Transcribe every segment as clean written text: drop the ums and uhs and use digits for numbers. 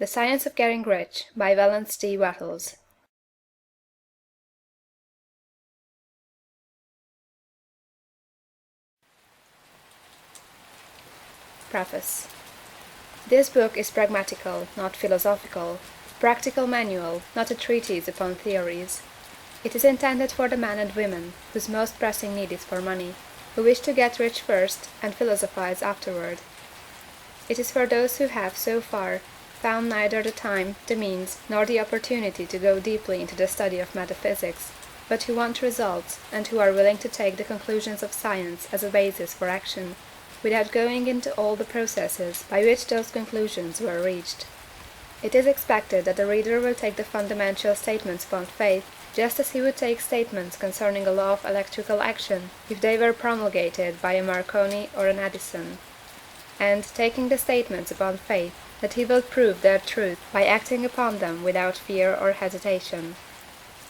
The Science of Getting Rich by Valence D. Wattles. Preface. This book is pragmatical, not philosophical, practical manual, not a treatise upon theories. It is intended for the men and women whose most pressing need is for money, who wish to get rich first and philosophize afterward. It is for those who have, so far, found neither the time, the means, nor the opportunity to go deeply into the study of metaphysics, but who want results, and who are willing to take the conclusions of science as a basis for action, without going into all the processes by which those conclusions were reached. It is expected that the reader will take the fundamental statements upon faith, just as he would take statements concerning a law of electrical action if they were promulgated by a Marconi or an Edison, and, taking the statements upon faith, that he will prove their truth by acting upon them without fear or hesitation.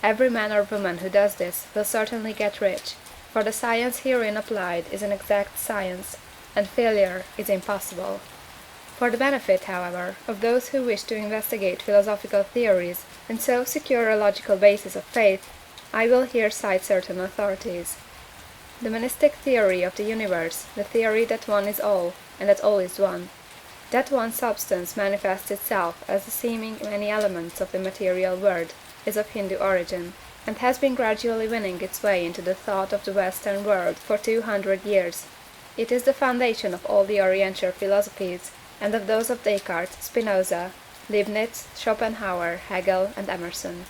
Every man or woman who does this will certainly get rich, for the science herein applied is an exact science, and failure is impossible. For the benefit, however, of those who wish to investigate philosophical theories and so secure a logical basis of faith, I will here cite certain authorities. The monistic theory of the universe, the theory that one is all, and that all is one, that one substance manifests itself as the seeming many elements of the material world, is of Hindu origin, and has been gradually winning its way into the thought of the Western world for 200 years. It is the foundation of all the Oriental philosophies, and of those of Descartes, Spinoza, Leibniz, Schopenhauer, Hegel, and Emerson.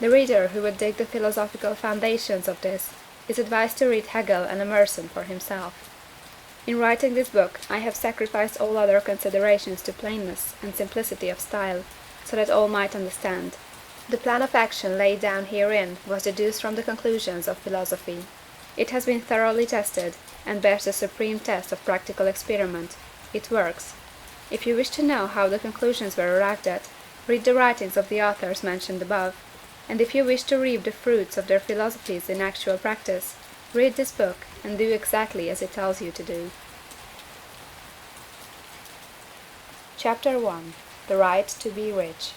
The reader who would dig the philosophical foundations of this is advised to read Hegel and Emerson for himself. In writing this book, I have sacrificed all other considerations to plainness and simplicity of style, so that all might understand. The plan of action laid down herein was deduced from the conclusions of philosophy. It has been thoroughly tested, and bears the supreme test of practical experiment. It works. If you wish to know how the conclusions were arrived at, read the writings of the authors mentioned above, and if you wish to reap the fruits of their philosophies in actual practice, read this book and do exactly as it tells you to do. Chapter 1. The Right to be Rich.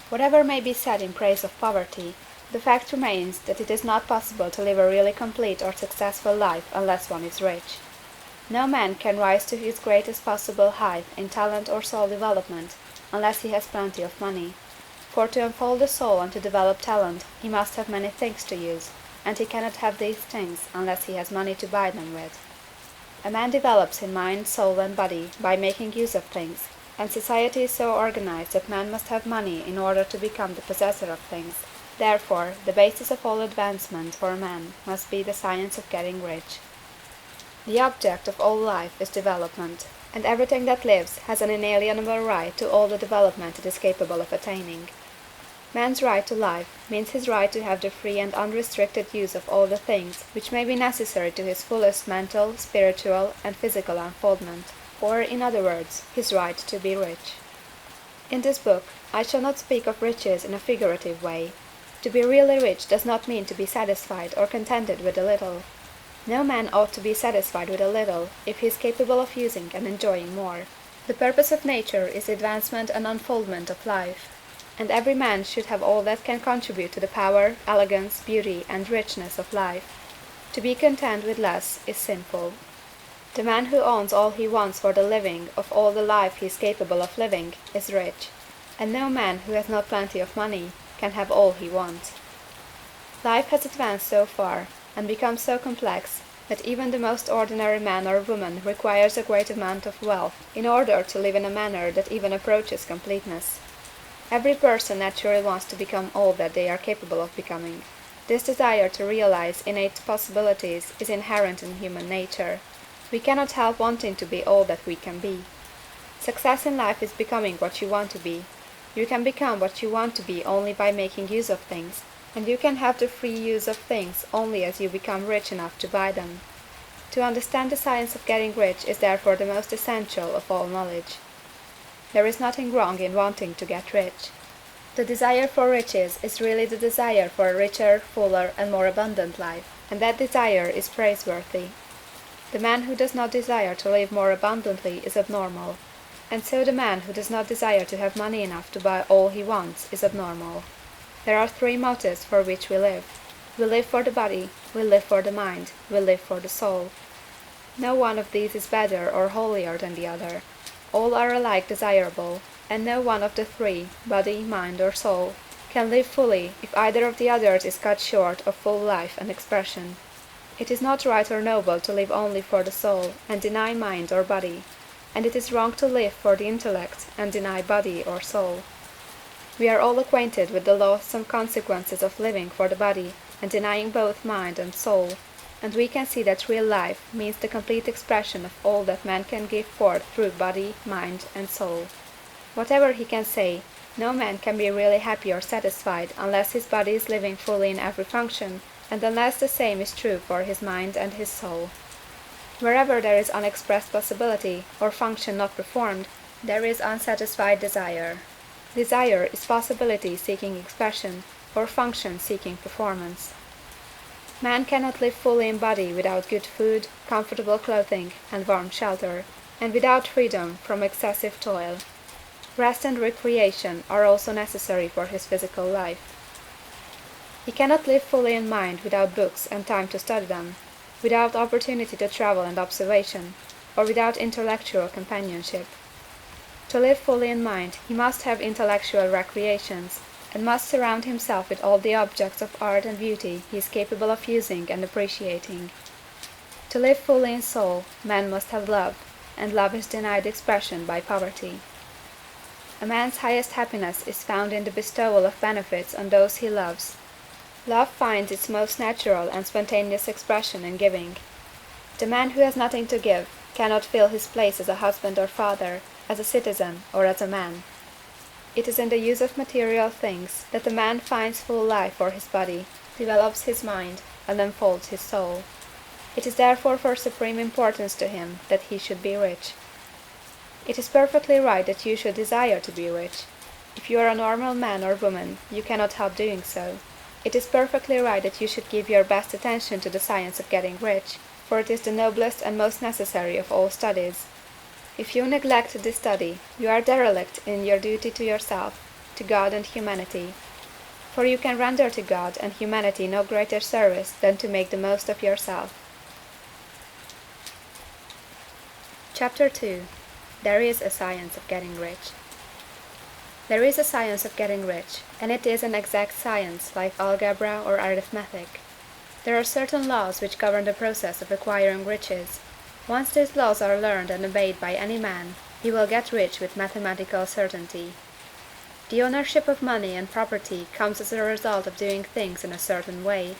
Whatever may be said in praise of poverty, the fact remains that it is not possible to live a really complete or successful life unless one is rich. No man can rise to his greatest possible height in talent or soul development unless he has plenty of money. For to unfold the soul and to develop talent, he must have many things to use, and he cannot have these things unless he has money to buy them with. A man develops in mind, soul, and body by making use of things, and society is so organized that man must have money in order to become the possessor of things. Therefore, the basis of all advancement for man must be the science of getting rich. The object of all life is development, and everything that lives has an inalienable right to all the development it is capable of attaining. Man's right to life means his right to have the free and unrestricted use of all the things which may be necessary to his fullest mental, spiritual, and physical unfoldment, or, in other words, his right to be rich. In this book, I shall not speak of riches in a figurative way. To be really rich does not mean to be satisfied or contented with a little. No man ought to be satisfied with a little if he is capable of using and enjoying more. The purpose of nature is the advancement and unfoldment of life, and every man should have all that can contribute to the power, elegance, beauty, and richness of life. To be content with less is sinful. The man who owns all he wants for the living of all the life he is capable of living is rich, and no man who has not plenty of money can have all he wants. Life has advanced so far, and become so complex, that even the most ordinary man or woman requires a great amount of wealth in order to live in a manner that even approaches completeness. Every person naturally wants to become all that they are capable of becoming. This desire to realize innate possibilities is inherent in human nature. We cannot help wanting to be all that we can be. Success in life is becoming what you want to be. You can become what you want to be only by making use of things, and you can have the free use of things only as you become rich enough to buy them. To understand the science of getting rich is therefore the most essential of all knowledge. There is nothing wrong in wanting to get rich. The desire for riches is really the desire for a richer, fuller, and more abundant life, and that desire is praiseworthy. The man who does not desire to live more abundantly is abnormal. And so the man who does not desire to have money enough to buy all he wants is abnormal. There are three motives for which we live. We live for the body, we live for the mind, we live for the soul. No one of these is better or holier than the other. All are alike desirable, and no one of the three, body, mind, or soul, can live fully if either of the others is cut short of full life and expression. It is not right or noble to live only for the soul and deny mind or body, and it is wrong to live for the intellect and deny body or soul. We are all acquainted with the loathsome consequences of living for the body and denying both mind and soul, and we can see that real life means the complete expression of all that man can give forth through body, mind, and soul. Whatever he can say, no man can be really happy or satisfied unless his body is living fully in every function, and unless the same is true for his mind and his soul. Wherever there is unexpressed possibility, or function not performed, there is unsatisfied desire. Desire is possibility seeking expression, or function seeking performance. Man cannot live fully in body without good food, comfortable clothing, and warm shelter, and without freedom from excessive toil. Rest and recreation are also necessary for his physical life. He cannot live fully in mind without books and time to study them, without opportunity to travel and observation, or without intellectual companionship. To live fully in mind, he must have intellectual recreations, and must surround himself with all the objects of art and beauty he is capable of using and appreciating. To live fully in soul, man must have love, and love is denied expression by poverty. A man's highest happiness is found in the bestowal of benefits on those he loves. Love finds its most natural and spontaneous expression in giving. The man who has nothing to give cannot fill his place as a husband or father, as a citizen, or as a man. It is in the use of material things that a man finds full life for his body, develops his mind, and unfolds his soul. It is therefore for supreme importance to him that he should be rich. It is perfectly right that you should desire to be rich. If you are a normal man or woman, you cannot help doing so. It is perfectly right that you should give your best attention to the science of getting rich, for it is the noblest and most necessary of all studies. If you neglect this study, you are derelict in your duty to yourself, to God and humanity. For you can render to God and humanity no greater service than to make the most of yourself. Chapter 2. There is a science of getting rich. There is a science of getting rich, and it is an exact science, like algebra or arithmetic. There are certain laws which govern the process of acquiring riches. Once these laws are learned and obeyed by any man, he will get rich with mathematical certainty. The ownership of money and property comes as a result of doing things in a certain way.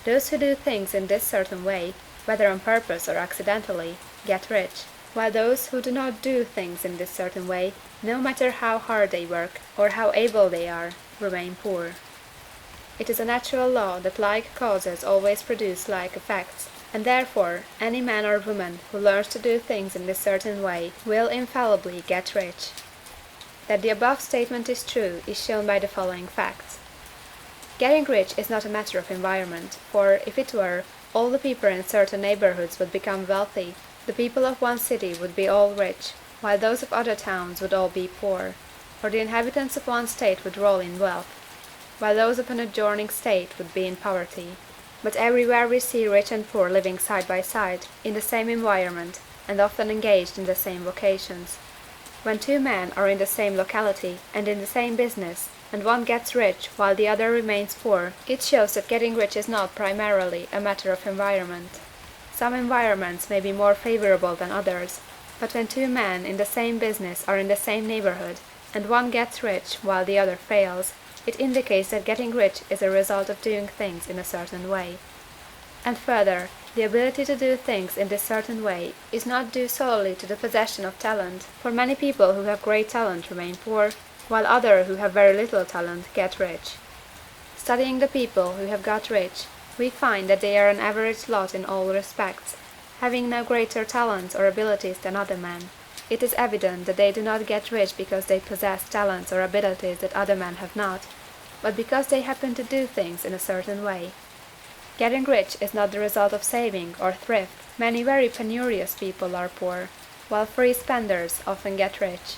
Those who do things in this certain way, whether on purpose or accidentally, get rich, while those who do not do things in this certain way, no matter how hard they work, or how able they are, remain poor. It is a natural law that like causes always produce like effects, and therefore any man or woman who learns to do things in this certain way will infallibly get rich. That the above statement is true is shown by the following facts. Getting rich is not a matter of environment, for, if it were, all the people in certain neighborhoods would become wealthy. The people of one city would be all rich, while those of other towns would all be poor, or the inhabitants of one state would roll in wealth, while those of an adjoining state would be in poverty. But everywhere we see rich and poor living side by side, in the same environment, and often engaged in the same vocations. When two men are in the same locality, and in the same business, and one gets rich while the other remains poor, it shows that getting rich is not primarily a matter of environment. Some environments may be more favorable than others, but when two men in the same business are in the same neighborhood, and one gets rich while the other fails, it indicates that getting rich is a result of doing things in a certain way. And further, the ability to do things in this certain way is not due solely to the possession of talent, for many people who have great talent remain poor, while others who have very little talent get rich. Studying the people who have got rich, we find that they are an average lot in all respects, having no greater talents or abilities than other men. It is evident that they do not get rich because they possess talents or abilities that other men have not, but because they happen to do things in a certain way. Getting rich is not the result of saving or thrift. Many very penurious people are poor. while free spenders often get rich.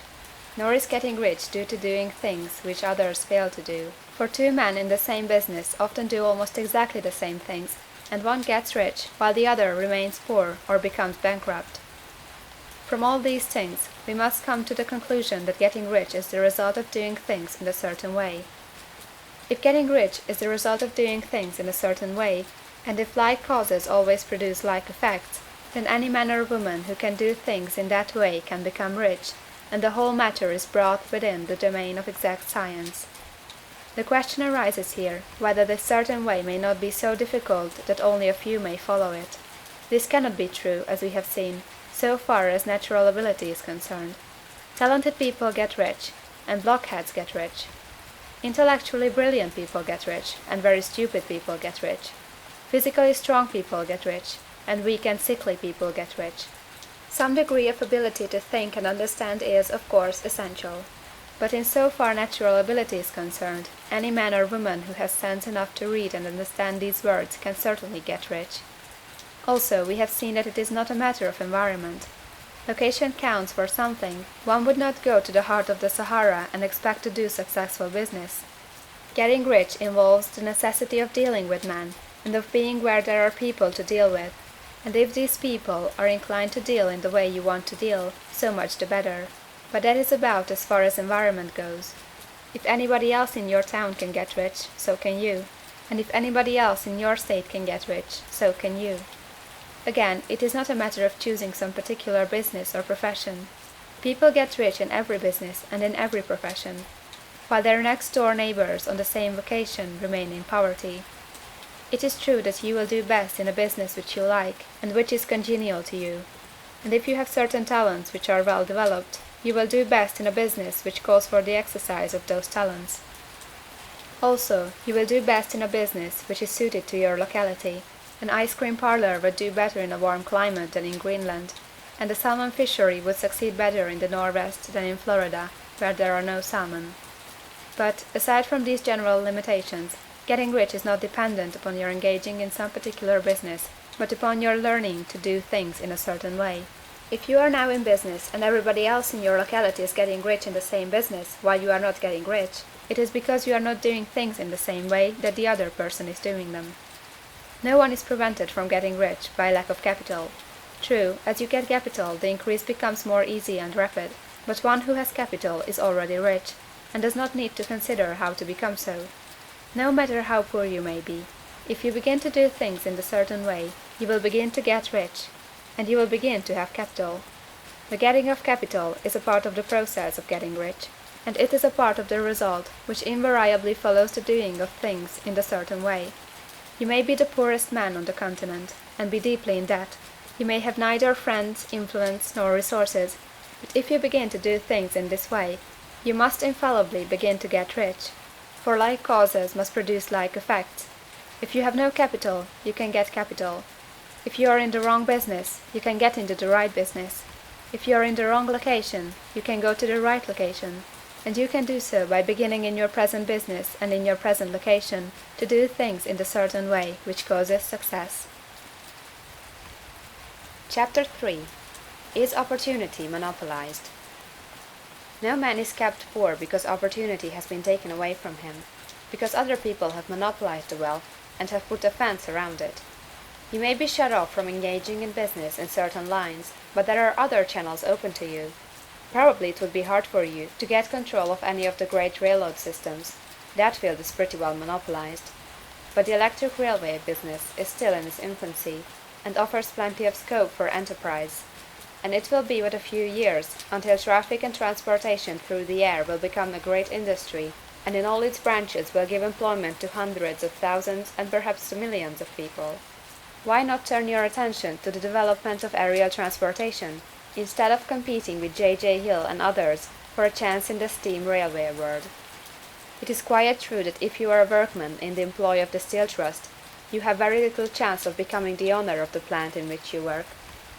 Nor is getting rich due to doing things which others fail to do. For two men in the same business often do almost exactly the same things, and one gets rich while the other remains poor or becomes bankrupt. From all these things, we must come to the conclusion that getting rich is the result of doing things in a certain way. If getting rich is the result of doing things in a certain way, and if like causes always produce like effects, then any man or woman who can do things in that way can become rich, and the whole matter is brought within the domain of exact science. The question arises here, whether this certain way may not be so difficult that only a few may follow it. This cannot be true, as we have seen, so far as natural ability is concerned. Talented people get rich, and blockheads get rich. Intellectually brilliant people get rich, and very stupid people get rich. Physically strong people get rich, and weak and sickly people get rich. Some degree of ability to think and understand is, of course, essential. But in so far natural ability is concerned, any man or woman who has sense enough to read and understand these words can certainly get rich. Also, we have seen that it is not a matter of environment. Location counts for something. One would not go to the heart of the Sahara and expect to do successful business. Getting rich involves the necessity of dealing with men, and of being where there are people to deal with. And if these people are inclined to deal in the way you want to deal, so much the better. But that is about as far as environment goes. If anybody else in your town can get rich, so can you. And if anybody else in your state can get rich, so can you. Again, it is not a matter of choosing some particular business or profession. People get rich in every business and in every profession, while their next-door neighbors on the same vocation remain in poverty. It is true that you will do best in a business which you like, and which is congenial to you. And if you have certain talents which are well developed, you will do best in a business which calls for the exercise of those talents. Also, you will do best in a business which is suited to your locality. An ice cream parlor would do better in a warm climate than in Greenland, and a salmon fishery would succeed better in the Northwest than in Florida, where there are no salmon. But, aside from these general limitations, getting rich is not dependent upon your engaging in some particular business, but upon your learning to do things in a certain way. If you are now in business and everybody else in your locality is getting rich in the same business while you are not getting rich, it is because you are not doing things in the same way that the other person is doing them. No one is prevented from getting rich by lack of capital. True, as you get capital, the increase becomes more easy and rapid, but one who has capital is already rich, and does not need to consider how to become so. No matter how poor you may be, if you begin to do things in a certain way, you will begin to get rich, and you will begin to have capital. The getting of capital is a part of the process of getting rich, and it is a part of the result which invariably follows the doing of things in a certain way. You may be the poorest man on the continent, and be deeply in debt. You may have neither friends, influence, nor resources, but if you begin to do things in this way, you must infallibly begin to get rich, for like causes must produce like effects. If you have no capital, you can get capital. If you are in the wrong business, you can get into the right business. If you are in the wrong location, you can go to the right location. And you can do so by beginning in your present business and in your present location to do things in the certain way which causes success. Chapter 3. Is opportunity monopolized? No man is kept poor because opportunity has been taken away from him, because other people have monopolized the wealth and have put a fence around it. You may be shut off from engaging in business in certain lines, but there are other channels open to you. Probably it would be hard for you to get control of any of the great railroad systems. That field is pretty well monopolized. But the electric railway business is still in its infancy, and offers plenty of scope for enterprise. And it will be but a few years until traffic and transportation through the air will become a great industry, and in all its branches will give employment to hundreds of thousands and perhaps to millions of people. Why not turn your attention to the development of aerial transportation, instead of competing with J. Hill and others for a chance in the steam railway world? It is quite true that if you are a workman in the employ of the Steel Trust, you have very little chance of becoming the owner of the plant in which you work.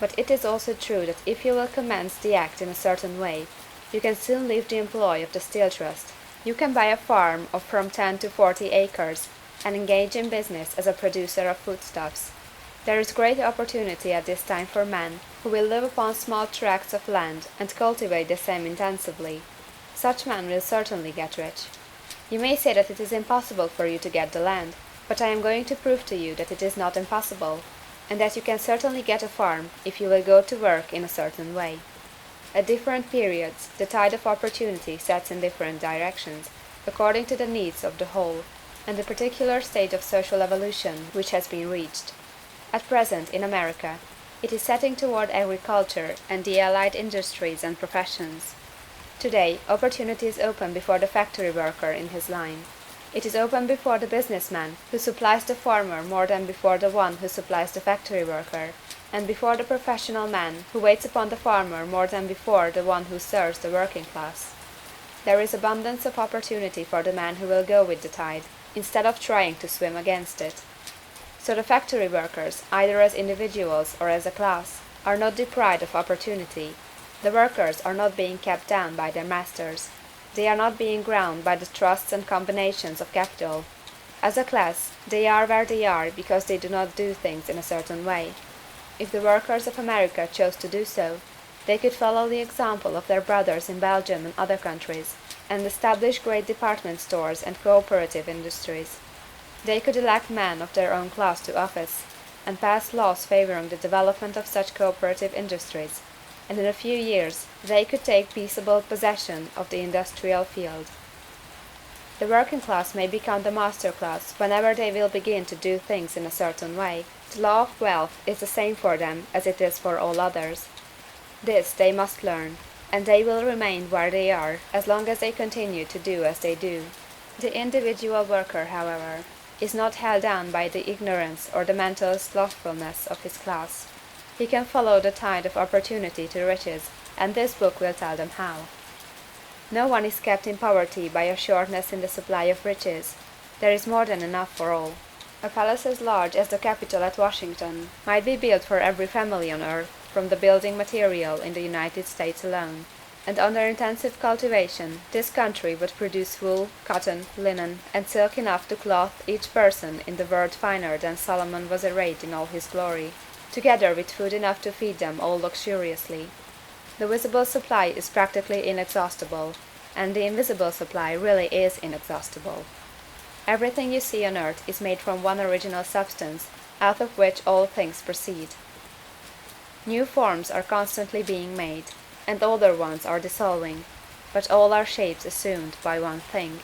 But it is also true that if you will commence the act in a certain way, you can soon leave the employ of the Steel Trust. You can buy a farm of from 10 to 40 acres and engage in business as a producer of foodstuffs. There is great opportunity at this time for men who will live upon small tracts of land and cultivate the same intensively. Such men will certainly get rich. You may say that it is impossible for you to get the land, but I am going to prove to you that it is not impossible, and that you can certainly get a farm if you will go to work in a certain way. At different periods, the tide of opportunity sets in different directions, according to the needs of the whole, and the particular stage of social evolution which has been reached. At present, in America, it is setting toward agriculture and the allied industries and professions. Today, opportunity is open before the factory worker in his line. It is open before the businessman who supplies the farmer more than before the one who supplies the factory worker, and before the professional man who waits upon the farmer more than before the one who serves the working class. There is abundance of opportunity for the man who will go with the tide, instead of trying to swim against it. So the factory workers, either as individuals or as a class, are not deprived of opportunity. The workers are not being kept down by their masters. They are not being ground by the trusts and combinations of capital. As a class, they are where they are because they do not do things in a certain way. If the workers of America chose to do so, they could follow the example of their brothers in Belgium and other countries, and establish great department stores and cooperative industries. They could elect men of their own class to office, and pass laws favoring the development of such cooperative industries, and in a few years they could take peaceable possession of the industrial field. The working class may become the master class whenever they will begin to do things in a certain way. The law of wealth is the same for them as it is for all others. This they must learn, and they will remain where they are as long as they continue to do as they do. The individual worker, however, is not held down by the ignorance or the mental slothfulness of his class. He can follow the tide of opportunity to riches, and this book will tell them how. No one is kept in poverty by a shortness in the supply of riches. There is more than enough for all. A palace as large as the Capitol at Washington might be built for every family on earth from the building material in the United States alone, and under intensive cultivation this country would produce wool, cotton, linen, and silk enough to clothe each person in the world finer than Solomon was arrayed in all his glory, together with food enough to feed them all luxuriously. The visible supply is practically inexhaustible, and the invisible supply really is inexhaustible. Everything you see on earth is made from one original substance, out of which all things proceed. New forms are constantly being made, and older ones are dissolving, but all are shapes assumed by one thing.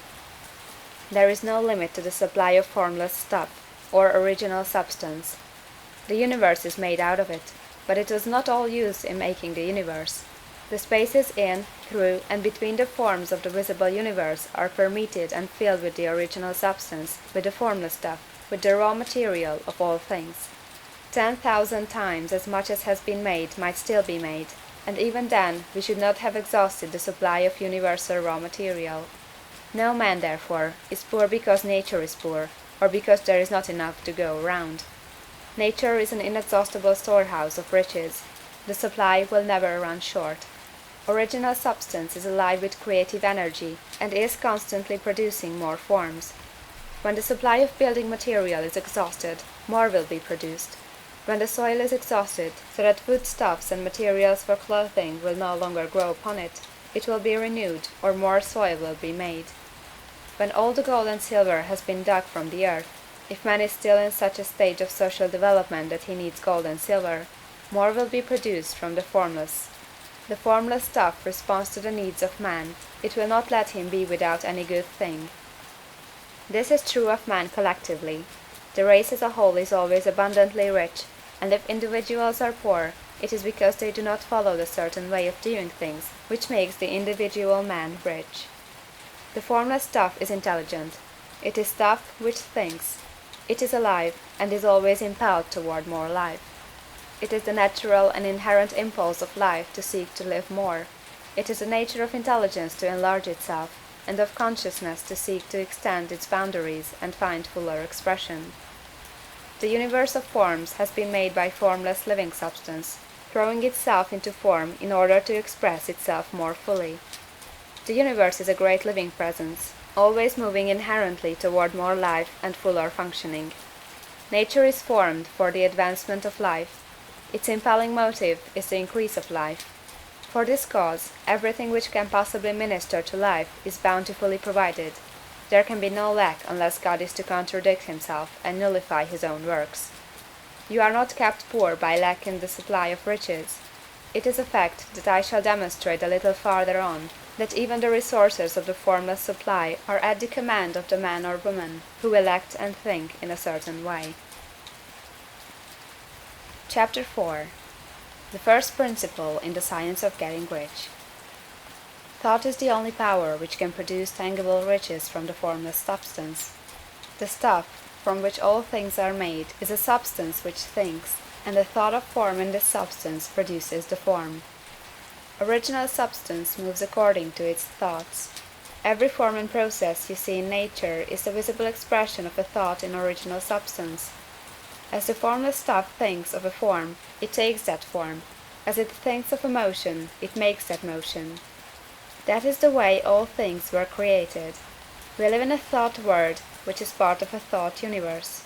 There is no limit to the supply of formless stuff, or original substance. The universe is made out of it, but it was not all used in making the universe. The spaces in, through, and between the forms of the visible universe are permeated and filled with the original substance, with the formless stuff, with the raw material of all things. 10,000 times as much as has been made might still be made, and even then we should not have exhausted the supply of universal raw material. No man, therefore, is poor because nature is poor, or because there is not enough to go round. Nature is an inexhaustible storehouse of riches. The supply will never run short. Original substance is alive with creative energy, and is constantly producing more forms. When the supply of building material is exhausted, more will be produced. When the soil is exhausted, so that foodstuffs and materials for clothing will no longer grow upon it, it will be renewed, or more soil will be made. When all the gold and silver has been dug from the earth, if man is still in such a stage of social development that he needs gold and silver, more will be produced from the formless. The formless stuff responds to the needs of man, it will not let him be without any good thing. This is true of man collectively. The race as a whole is always abundantly rich, and if individuals are poor, it is because they do not follow the certain way of doing things which makes the individual man rich. The formless stuff is intelligent. It is stuff which thinks. It is alive, and is always impelled toward more life. It is the natural and inherent impulse of life to seek to live more. It is the nature of intelligence to enlarge itself, and of consciousness to seek to extend its boundaries and find fuller expression. The universe of forms has been made by formless living substance, throwing itself into form in order to express itself more fully. The universe is a great living presence, always moving inherently toward more life and fuller functioning. Nature is formed for the advancement of life. Its impelling motive is the increase of life. For this cause, everything which can possibly minister to life is bountifully provided. There can be no lack unless God is to contradict himself and nullify his own works. You are not kept poor by lack in the supply of riches. It is a fact that I shall demonstrate a little farther on, that even the resources of the formless supply are at the command of the man or woman who will act and think in a certain way. Chapter 4. The first principle in the science of getting rich. Thought is the only power which can produce tangible riches from the formless substance. The stuff, from which all things are made, is a substance which thinks, and the thought of form in this substance produces the form. Original substance moves according to its thoughts. Every form and process you see in nature is the visible expression of a thought in original substance. As the formless stuff thinks of a form, it takes that form. As it thinks of a motion, it makes that motion. That is the way all things were created. We live in a thought world, which is part of a thought universe.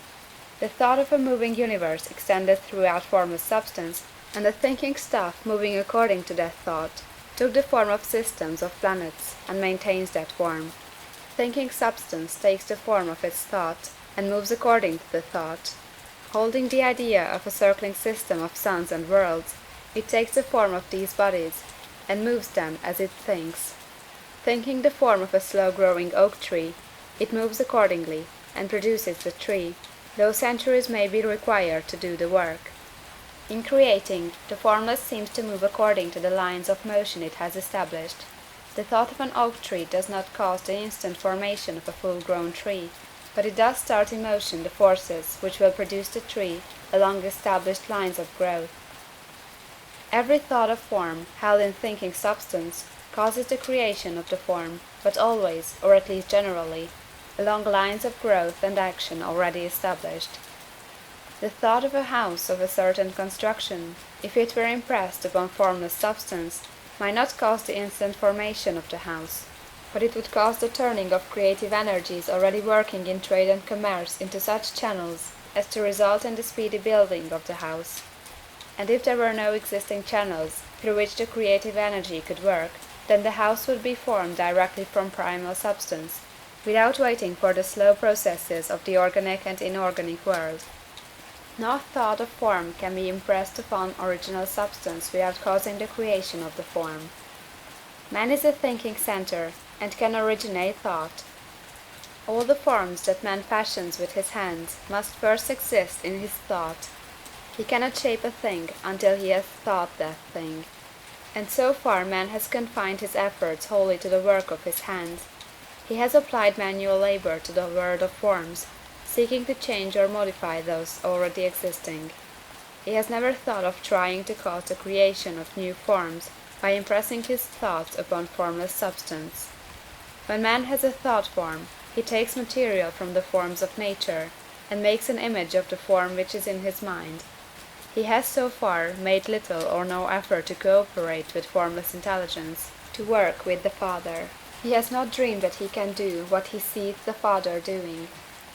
The thought of a moving universe extended throughout formless substance, and the thinking stuff moving according to that thought took the form of systems of planets, and maintains that form. Thinking substance takes the form of its thought, and moves according to the thought. Holding the idea of a circling system of suns and worlds, it takes the form of these bodies, and moves them as it thinks. Thinking the form of a slow-growing oak tree, it moves accordingly, and produces the tree, though centuries may be required to do the work. In creating, the formless seems to move according to the lines of motion it has established. The thought of an oak tree does not cause the instant formation of a full-grown tree, but it does start in motion the forces which will produce the tree along the established lines of growth. Every thought of form, held in thinking substance, causes the creation of the form, but always, or at least generally, along lines of growth and action already established. The thought of a house of a certain construction, if it were impressed upon formless substance, might not cause the instant formation of the house, but it would cause the turning of creative energies already working in trade and commerce into such channels as to result in the speedy building of the house. And if there were no existing channels through which the creative energy could work, then the house would be formed directly from primal substance, without waiting for the slow processes of the organic and inorganic world. No thought of form can be impressed upon original substance without causing the creation of the form. Man is a thinking center, and can originate thought. All the forms that man fashions with his hands must first exist in his thought. He cannot shape a thing until he has thought that thing. And so far man has confined his efforts wholly to the work of his hands. He has applied manual labor to the world of forms, seeking to change or modify those already existing. He has never thought of trying to cause the creation of new forms by impressing his thoughts upon formless substance. When man has a thought form, he takes material from the forms of nature, and makes an image of the form which is in his mind. He has so far made little or no effort to cooperate with formless intelligence, to work with the Father. He has not dreamed that he can do what he sees the Father doing.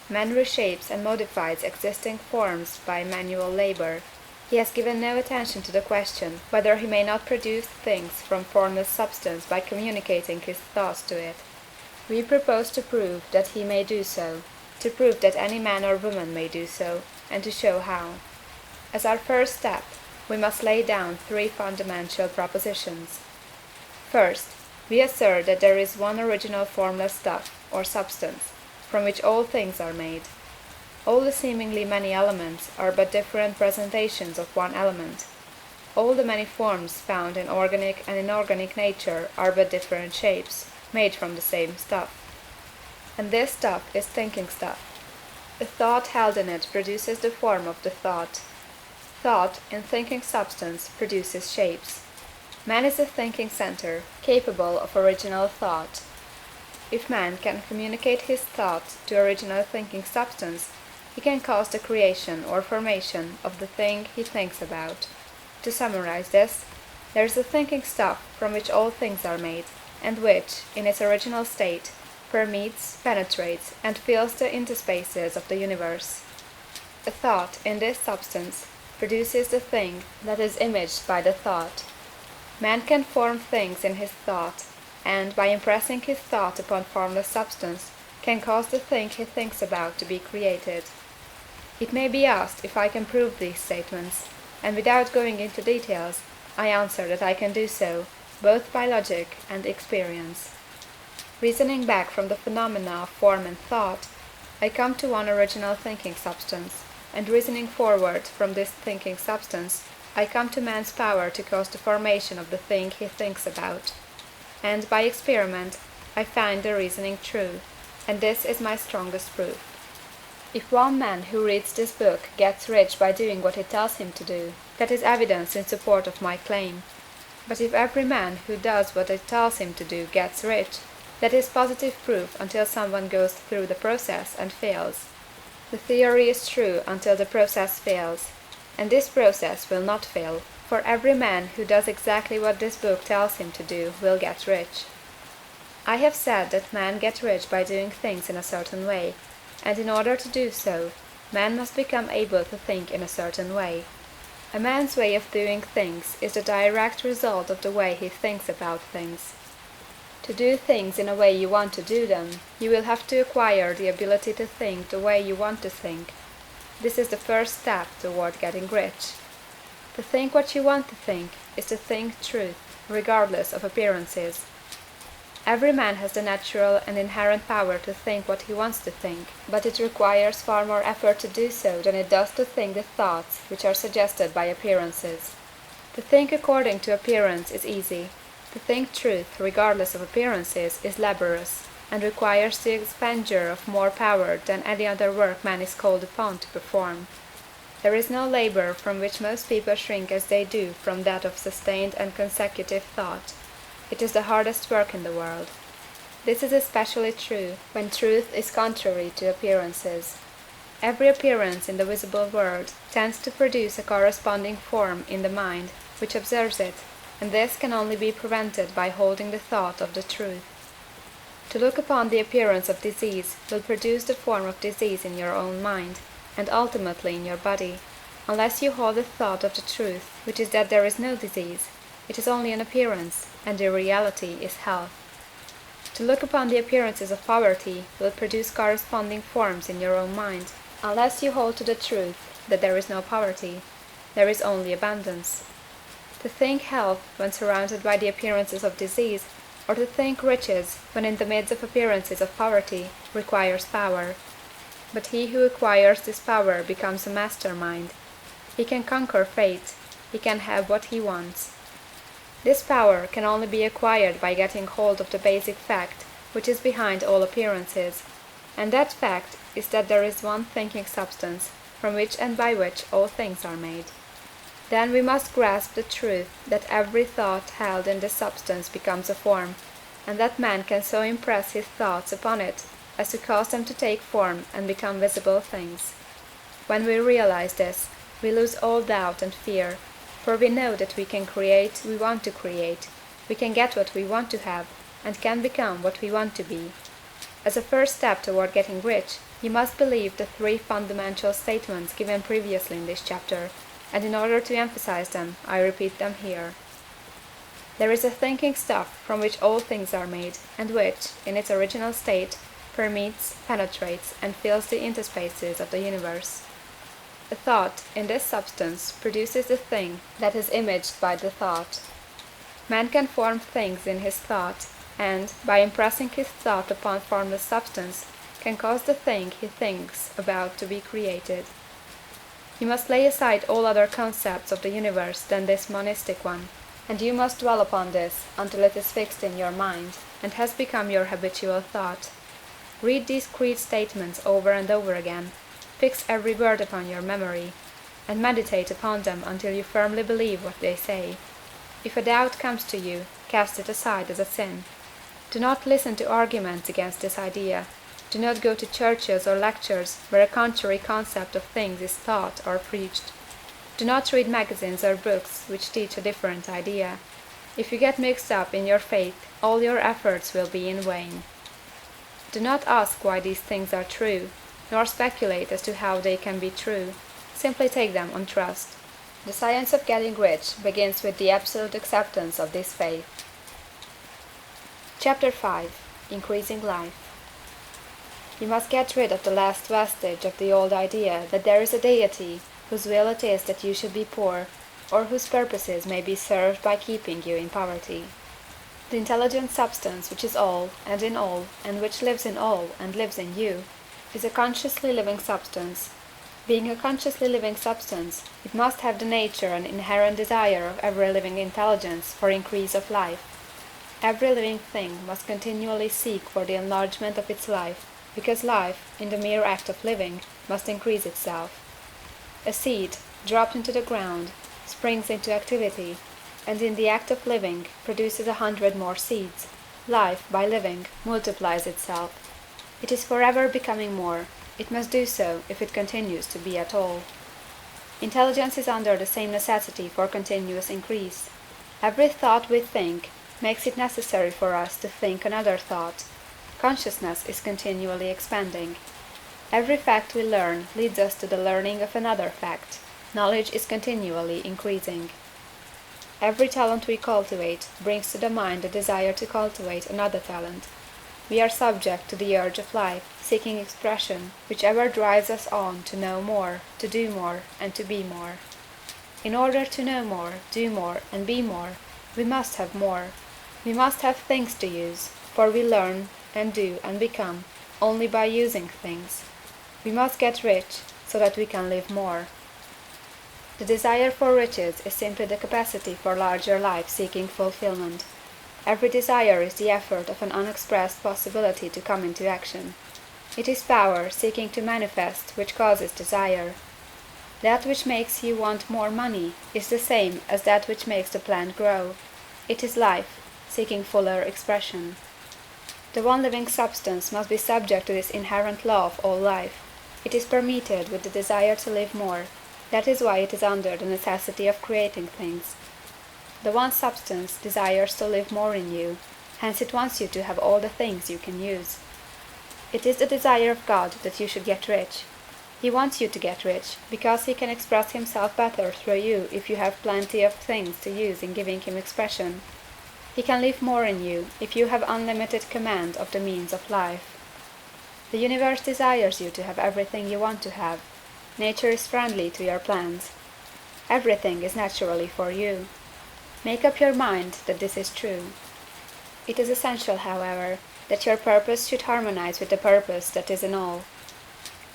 Man reshapes and modifies existing forms by manual labor. He has given no attention to the question whether he may not produce things from formless substance by communicating his thoughts to it. We propose to prove that he may do so, to prove that any man or woman may do so, and to show how. As our first step, we must lay down three fundamental propositions. First, we assert that there is one original formless stuff, or substance, from which all things are made. All the seemingly many elements are but different presentations of one element. All the many forms found in organic and inorganic nature are but different shapes, made from the same stuff. And this stuff is thinking stuff. The thought held in it produces the form of the thought. Thought, in thinking substance, produces shapes. Man is a thinking center, capable of original thought. If man can communicate his thought to original thinking substance, he can cause the creation or formation of the thing he thinks about. To summarize this, there is a thinking stuff from which all things are made, and which, in its original state, permeates, penetrates, and fills the interspaces of the universe. A thought, in this substance, produces the thing that is imaged by the thought. Man can form things in his thought, and, by impressing his thought upon formless substance, can cause the thing he thinks about to be created. It may be asked if I can prove these statements, and without going into details, I answer that I can do so, both by logic and experience. Reasoning back from the phenomena of form and thought, I come to one original thinking substance, and reasoning forward from this thinking substance, I come to man's power to cause the formation of the thing he thinks about. And by experiment, I find the reasoning true, and this is my strongest proof. If one man who reads this book gets rich by doing what it tells him to do, that is evidence in support of my claim. But if every man who does what it tells him to do gets rich, that is positive proof until someone goes through the process and fails. The theory is true until the process fails, and this process will not fail, for every man who does exactly what this book tells him to do will get rich. I have said that men get rich by doing things in a certain way, and in order to do so, man must become able to think in a certain way. A man's way of doing things is the direct result of the way he thinks about things. To do things in a way you want to do them, you will have to acquire the ability to think the way you want to think. This is the first step toward getting rich. To think what you want to think is to think truth, regardless of appearances. Every man has the natural and inherent power to think what he wants to think, but it requires far more effort to do so than it does to think the thoughts which are suggested by appearances. To think according to appearance is easy. To think truth, regardless of appearances, is laborious, and requires the expenditure of more power than any other work man is called upon to perform. There is no labor from which most people shrink as they do from that of sustained and consecutive thought. It is the hardest work in the world. This is especially true when truth is contrary to appearances. Every appearance in the visible world tends to produce a corresponding form in the mind which observes it, and this can only be prevented by holding the thought of the truth. To look upon the appearance of disease will produce the form of disease in your own mind, and ultimately in your body, unless you hold the thought of the truth, which is that there is no disease. It is only an appearance, and the reality is health. To look upon the appearances of poverty will produce corresponding forms in your own mind, unless you hold to the truth that there is no poverty. There is only abundance. To think health when surrounded by the appearances of disease, or to think riches when in the midst of appearances of poverty, requires power. But he who acquires this power becomes a mastermind. He can conquer fate. He can have what he wants. This power can only be acquired by getting hold of the basic fact which is behind all appearances, and that fact is that there is one thinking substance from which and by which all things are made. Then we must grasp the truth that every thought held in this substance becomes a form, and that man can so impress his thoughts upon it as to cause them to take form and become visible things. When we realize this, we lose all doubt and fear, for we know that we can create we want to create, we can get what we want to have, and can become what we want to be. As a first step toward getting rich, you must believe the three fundamental statements given previously in this chapter, and in order to emphasize them, I repeat them here. There is a thinking stuff from which all things are made, and which, in its original state, permeates, penetrates, and fills the interspaces of the universe. A thought, in this substance, produces the thing that is imaged by the thought. Man can form things in his thought, and, by impressing his thought upon formless substance, can cause the thing he thinks about to be created. You must lay aside all other concepts of the universe than this monistic one, and you must dwell upon this until it is fixed in your mind, and has become your habitual thought. Read these creed statements over and over again, fix every word upon your memory, and meditate upon them until you firmly believe what they say. If a doubt comes to you, cast it aside as a sin. Do not listen to arguments against this idea. Do not go to churches or lectures where a contrary concept of things is taught or preached. Do not read magazines or books which teach a different idea. If you get mixed up in your faith, all your efforts will be in vain. Do not ask why these things are true. nor speculate as to how they can be true. Simply take them on trust. The science of getting rich begins with the absolute acceptance of this faith. Chapter 5. Increasing Life. You must get rid of the last vestige of the old idea that there is a deity whose will it is that you should be poor, or whose purposes may be served by keeping you in poverty. The intelligent substance which is all, and in all, and which lives in all, and lives in you, is a consciously living substance. Being a consciously living substance, it must have the nature and inherent desire of every living intelligence for increase of life. Every living thing must continually seek for the enlargement of its life, because life, in the mere act of living, must increase itself. A seed, dropped into the ground, springs into activity, and in the act of living produces 100 more seeds. Life, by living, multiplies itself. It is forever becoming more. It must do so if it continues to be at all. Intelligence is under the same necessity for continuous increase. Every thought we think makes it necessary for us to think another thought. Consciousness is continually expanding. Every fact we learn leads us to the learning of another fact. Knowledge is continually increasing. Every talent we cultivate brings to the mind the desire to cultivate another talent. We are subject to the urge of life, seeking expression, which ever drives us on to know more, to do more, and to be more. In order to know more, do more, and be more, we must have more. We must have things to use, for we learn, and do, and become, only by using things. We must get rich, so that we can live more. The desire for riches is simply the capacity for larger life seeking fulfillment. Every desire is the effort of an unexpressed possibility to come into action. It is power seeking to manifest which causes desire. That which makes you want more money is the same as that which makes the plant grow. It is life, seeking fuller expression. The one living substance must be subject to this inherent law of all life. It is permeated with the desire to live more. That is why it is under the necessity of creating things. The one substance desires to live more in you, hence it wants you to have all the things you can use. It is the desire of God that you should get rich. He wants you to get rich, because he can express himself better through you if you have plenty of things to use in giving him expression. He can live more in you if you have unlimited command of the means of life. The universe desires you to have everything you want to have. Nature is friendly to your plans. Everything is naturally for you. Make up your mind that this is true. It is essential, however, that your purpose should harmonize with the purpose that is in all.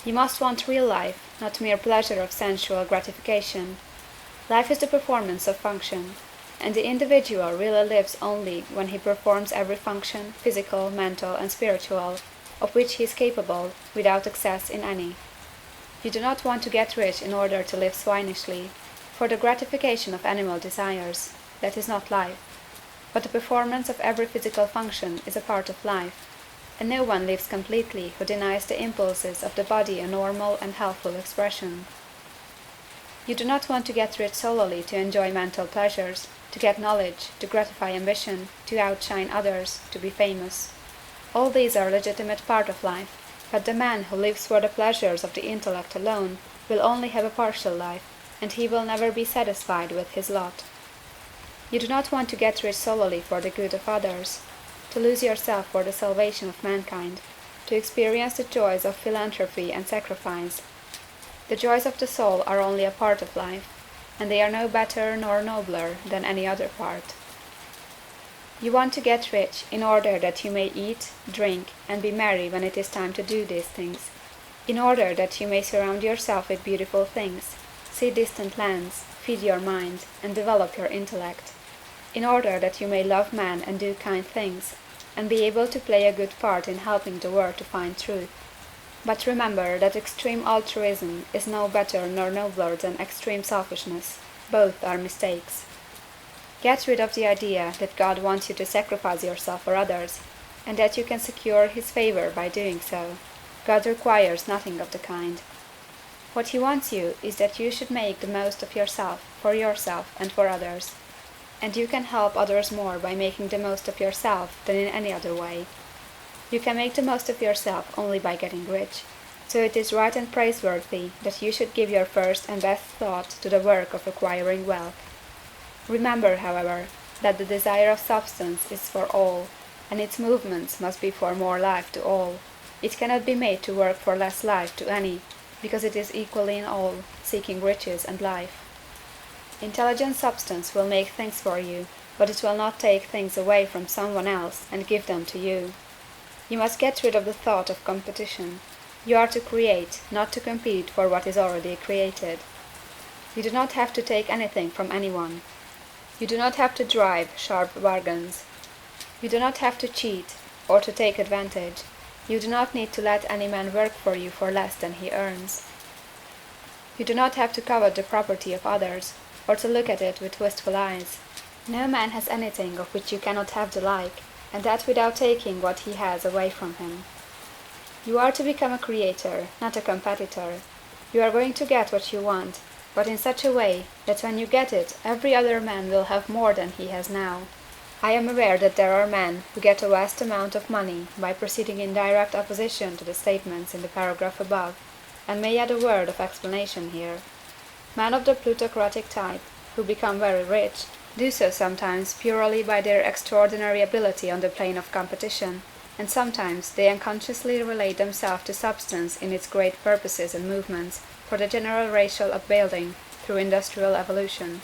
You must want real life, not mere pleasure of sensual gratification. Life is the performance of function, and the individual really lives only when he performs every function, physical, mental, and spiritual, of which he is capable, without excess in any. You do not want to get rich in order to live swinishly, for the gratification of animal desires. That is not life. But the performance of every physical function is a part of life, and no one lives completely who denies the impulses of the body a normal and healthful expression. You do not want to get rich solely to enjoy mental pleasures, to get knowledge, to gratify ambition, to outshine others, to be famous. All these are a legitimate part of life. But the man who lives for the pleasures of the intellect alone will only have a partial life, and he will never be satisfied with his lot. You do not want to get rich solely for the good of others, to lose yourself for the salvation of mankind, to experience the joys of philanthropy and sacrifice. The joys of the soul are only a part of life, and they are no better nor nobler than any other part. You want to get rich in order that you may eat, drink, and be merry when it is time to do these things, in order that you may surround yourself with beautiful things, see distant lands, feed your mind, and develop your intellect, in order that you may love man and do kind things, and be able to play a good part in helping the world to find truth. But remember that extreme altruism is no better nor nobler than extreme selfishness. Both are mistakes. Get rid of the idea that God wants you to sacrifice yourself for others, and that you can secure his favor by doing so. God requires nothing of the kind. What he wants you is that you should make the most of yourself, and for others. And you can help others more by making the most of yourself than in any other way. You can make the most of yourself only by getting rich. So it is right and praiseworthy that you should give your first and best thought to the work of acquiring wealth. Remember, however, that the desire of substance is for all, and its movements must be for more life to all. It cannot be made to work for less life to any, because it is equally in all, seeking riches and life. Intelligent substance will make things for you, but it will not take things away from someone else and give them to you. You must get rid of the thought of competition. You are to create, not to compete for what is already created. You do not have to take anything from anyone. You do not have to drive sharp bargains. You do not have to cheat, or to take advantage. You do not need to let any man work for you for less than he earns. You do not have to covet the property of others, or to look at it with wistful eyes. No man has anything of which you cannot have the like, and that without taking what he has away from him. You are to become a creator, not a competitor. You are going to get what you want, but in such a way that when you get it every other man will have more than he has now. I am aware that there are men who get a vast amount of money by proceeding in direct opposition to the statements in the paragraph above, and may add a word of explanation here. Men of the plutocratic type, who become very rich, do so sometimes purely by their extraordinary ability on the plane of competition, and sometimes they unconsciously relate themselves to substance in its great purposes and movements for the general racial upbuilding through industrial evolution.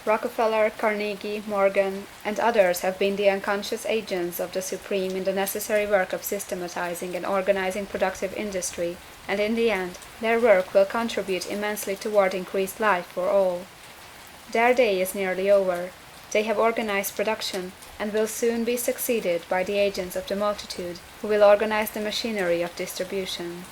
Rockefeller, Carnegie, Morgan, and others have been the unconscious agents of the Supreme in the necessary work of systematizing and organizing productive industry, and in the end, their work will contribute immensely toward increased life for all. Their day is nearly over. They have organized production, and will soon be succeeded by the agents of the multitude, who will organize the machinery of distribution.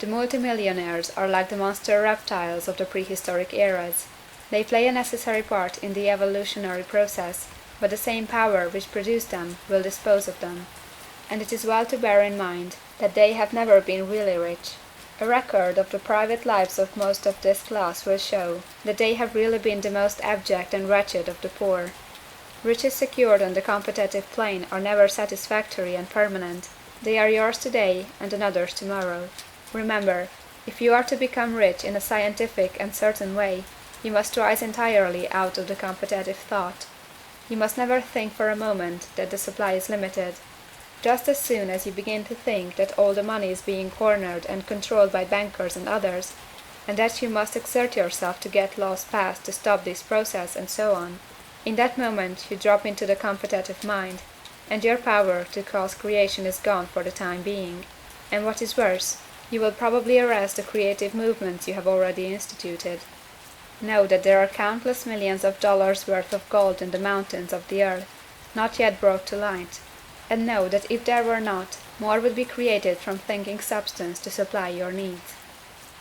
The multimillionaires are like the monster reptiles of the prehistoric eras. They play a necessary part in the evolutionary process, but the same power which produced them will dispose of them. And it is well to bear in mind that they have never been really rich. A record of the private lives of most of this class will show that they have really been the most abject and wretched of the poor. Riches secured on the competitive plane are never satisfactory and permanent. They are yours today and another's tomorrow. Remember, if you are to become rich in a scientific and certain way, you must rise entirely out of the competitive thought. You must never think for a moment that the supply is limited. Just as soon as you begin to think that all the money is being cornered and controlled by bankers and others, and that you must exert yourself to get laws passed to stop this process and so on, in that moment you drop into the competitive mind, and your power to cause creation is gone for the time being, and what is worse, you will probably arrest the creative movements you have already instituted. Know that there are countless millions of dollars worth of gold in the mountains of the earth, not yet brought to light, and know that if there were not, more would be created from thinking substance to supply your needs.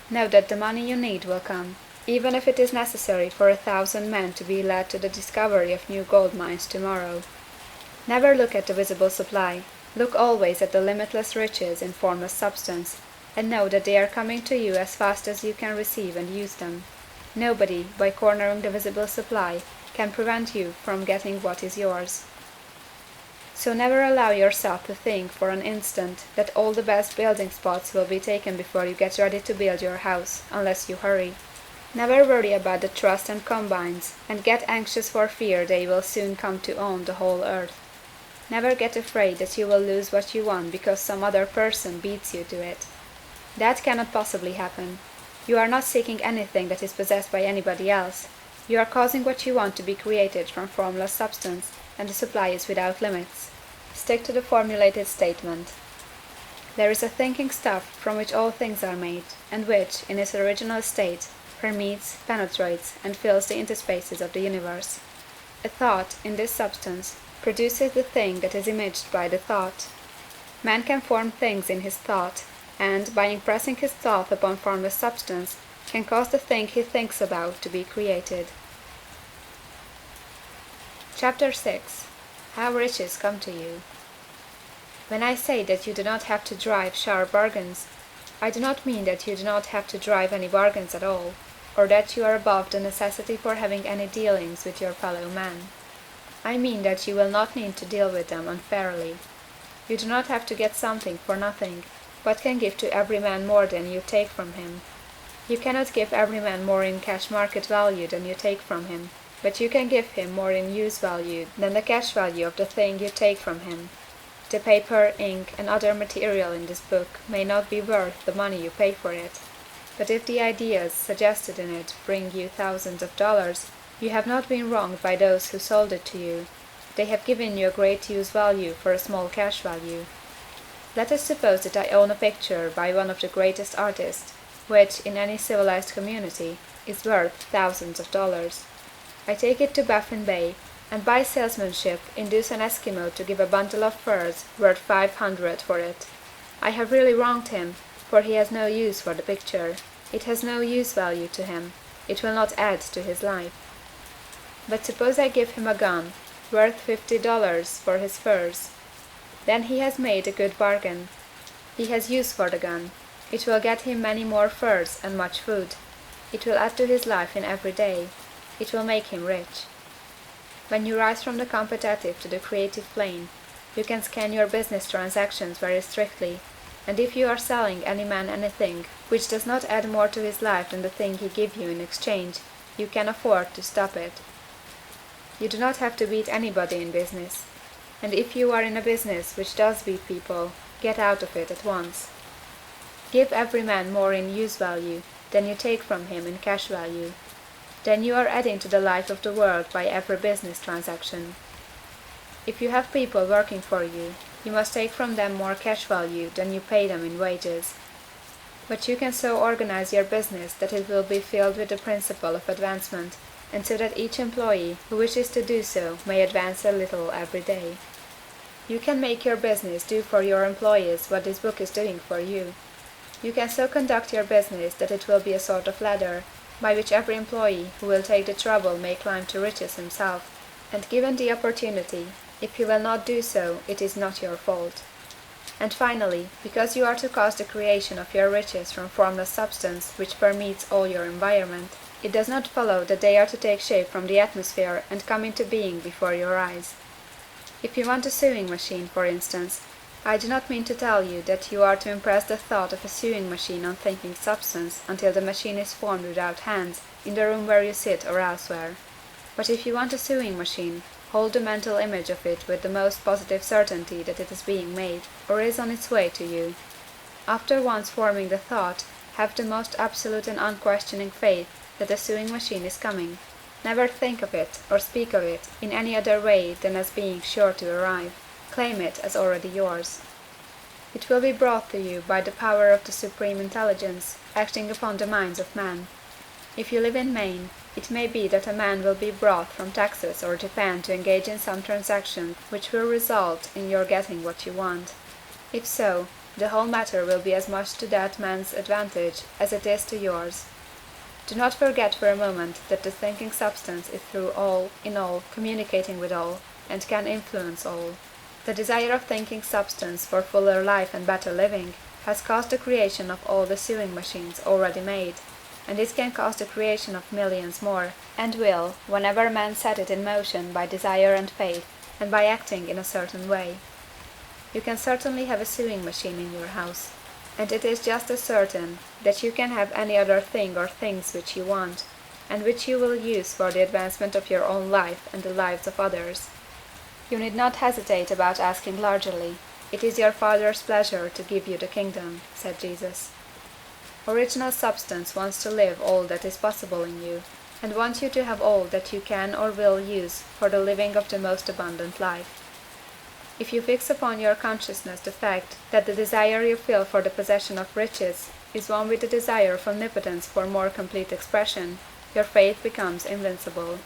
Know that the money you need will come, even if it is necessary for 1,000 men to be led to the discovery of new gold mines tomorrow. Never look at the visible supply, look always at the limitless riches in formless substance, and know that they are coming to you as fast as you can receive and use them. Nobody, by cornering the visible supply, can prevent you from getting what is yours. So never allow yourself to think for an instant that all the best building spots will be taken before you get ready to build your house, unless you hurry. Never worry about the trusts and combines, and get anxious for fear they will soon come to own the whole earth. Never get afraid that you will lose what you want because some other person beats you to it. That cannot possibly happen. You are not seeking anything that is possessed by anybody else. You are causing what you want to be created from formless substance, and the supply is without limits. Stick to the formulated statement. There is a thinking stuff from which all things are made, and which, in its original state, permeates, penetrates, and fills the interspaces of the universe. A thought, in this substance, produces the thing that is imaged by the thought. Man can form things in his thought, and, by impressing his thought upon formless substance, can cause the thing he thinks about to be created. Chapter 6. How Riches Come to You. When I say that you do not have to drive sharp bargains, I do not mean that you do not have to drive any bargains at all, or that you are above the necessity for having any dealings with your fellow men. I mean that you will not need to deal with them unfairly. You do not have to get something for nothing. but can give to every man more than you take from him. You cannot give every man more in cash market value than you take from him, but you can give him more in use value than the cash value of the thing you take from him. The paper, ink, and other material in this book may not be worth the money you pay for it, but if the ideas suggested in it bring you thousands of dollars, you have not been wronged by those who sold it to you. They have given you a great use value for a small cash value. Let us suppose that I own a picture by one of the greatest artists, which, in any civilized community, is worth thousands of dollars. I take it to Baffin Bay, and by salesmanship induce an Eskimo to give a bundle of furs worth 500 for it. I have really wronged him, for he has no use for the picture. It has no use value to him. It will not add to his life. But suppose I give him a gun, worth $50 for his furs. Then he has made a good bargain. He has use for the gun. It will get him many more furs and much food. It will add to his life in every day. It will make him rich. When you rise from the competitive to the creative plane, you can scan your business transactions very strictly, and if you are selling any man anything which does not add more to his life than the thing he gives you in exchange, you can afford to stop it. You do not have to beat anybody in business, and if you are in a business which does beat people, get out of it at once. Give every man more in use value than you take from him in cash value. Then you are adding to the life of the world by every business transaction. If you have people working for you, you must take from them more cash value than you pay them in wages. But you can so organize your business that it will be filled with the principle of advancement, and so that each employee who wishes to do so may advance a little every day. You can make your business do for your employees what this book is doing for you. You can so conduct your business that it will be a sort of ladder, by which every employee who will take the trouble may climb to riches himself, and given the opportunity, if he will not do so, it is not your fault. And finally, because you are to cause the creation of your riches from formless substance which permeates all your environment, it does not follow that they are to take shape from the atmosphere and come into being before your eyes. If you want a sewing machine, for instance, I do not mean to tell you that you are to impress the thought of a sewing machine on thinking substance until the machine is formed without hands, in the room where you sit or elsewhere. But if you want a sewing machine, hold the mental image of it with the most positive certainty that it is being made, or is on its way to you. After once forming the thought, have the most absolute and unquestioning faith that a sewing machine is coming. Never think of it, or speak of it, in any other way than as being sure to arrive. Claim it as already yours. It will be brought to you by the power of the Supreme Intelligence, acting upon the minds of men. If you live in Maine, it may be that a man will be brought from Texas or Japan to engage in some transaction which will result in your getting what you want. If so, the whole matter will be as much to that man's advantage as it is to yours. Do not forget for a moment that the thinking substance is through all, in all, communicating with all, and can influence all. The desire of thinking substance for fuller life and better living has caused the creation of all the sewing machines already made, and it can cause the creation of millions more, and will, whenever men set it in motion by desire and faith, and by acting in a certain way. You can certainly have a sewing machine in your house, and it is just as certain that you can have any other thing or things which you want, and which you will use for the advancement of your own life and the lives of others. You need not hesitate about asking largely. It is your Father's pleasure to give you the kingdom, said Jesus. Original substance wants to live all that is possible in you, and wants you to have all that you can or will use for the living of the most abundant life. If you fix upon your consciousness the fact that the desire you feel for the possession of riches is one with the desire of omnipotence for more complete expression, your faith becomes invincible.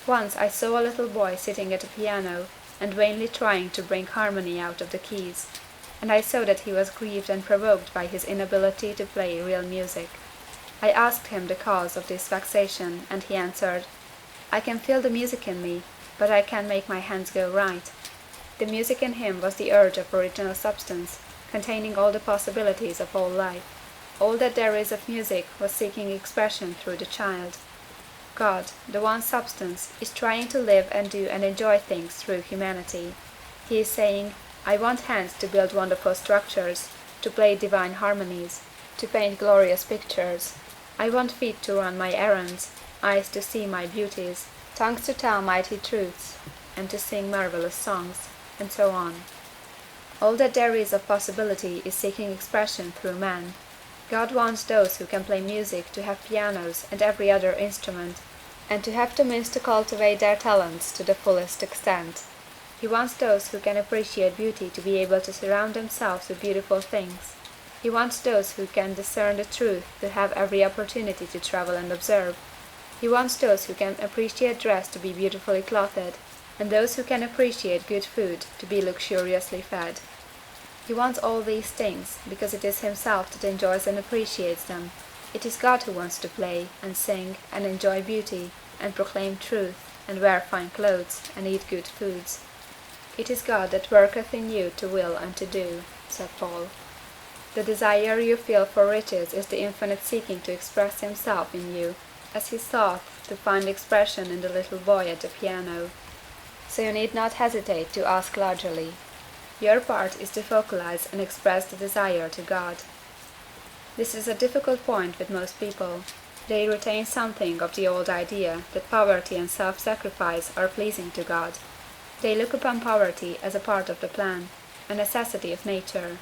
Once I saw a little boy sitting at a piano, and vainly trying to bring harmony out of the keys, and I saw that he was grieved and provoked by his inability to play real music. I asked him the cause of this vexation, and he answered, "I can feel the music in me, but I can't make my hands go right." The music in him was the urge of original substance, containing all the possibilities of all life. All that there is of music was seeking expression through the child. God, the one substance, is trying to live and do and enjoy things through humanity. He is saying, "I want hands to build wonderful structures, to play divine harmonies, to paint glorious pictures. I want feet to run my errands, eyes to see my beauties, tongues to tell mighty truths, and to sing marvelous songs, and so on. All that there is of possibility is seeking expression through man. God wants those who can play music to have pianos and every other instrument, and to have the means to cultivate their talents to the fullest extent. He wants those who can appreciate beauty to be able to surround themselves with beautiful things. He wants those who can discern the truth to have every opportunity to travel and observe. He wants those who can appreciate dress to be beautifully clothed, and those who can appreciate good food to be luxuriously fed. He wants all these things, because it is himself that enjoys and appreciates them. It is God who wants to play, and sing, and enjoy beauty, and proclaim truth, and wear fine clothes, and eat good foods. It is God that worketh in you to will and to do, said Paul. The desire you feel for riches is the infinite seeking to express himself in you, as he sought to find expression in the little boy at the piano. So you need not hesitate to ask largely. Your part is to focalize and express the desire to God. This is a difficult point with most people. They retain something of the old idea that poverty and self-sacrifice are pleasing to God. They look upon poverty as a part of the plan, a necessity of nature.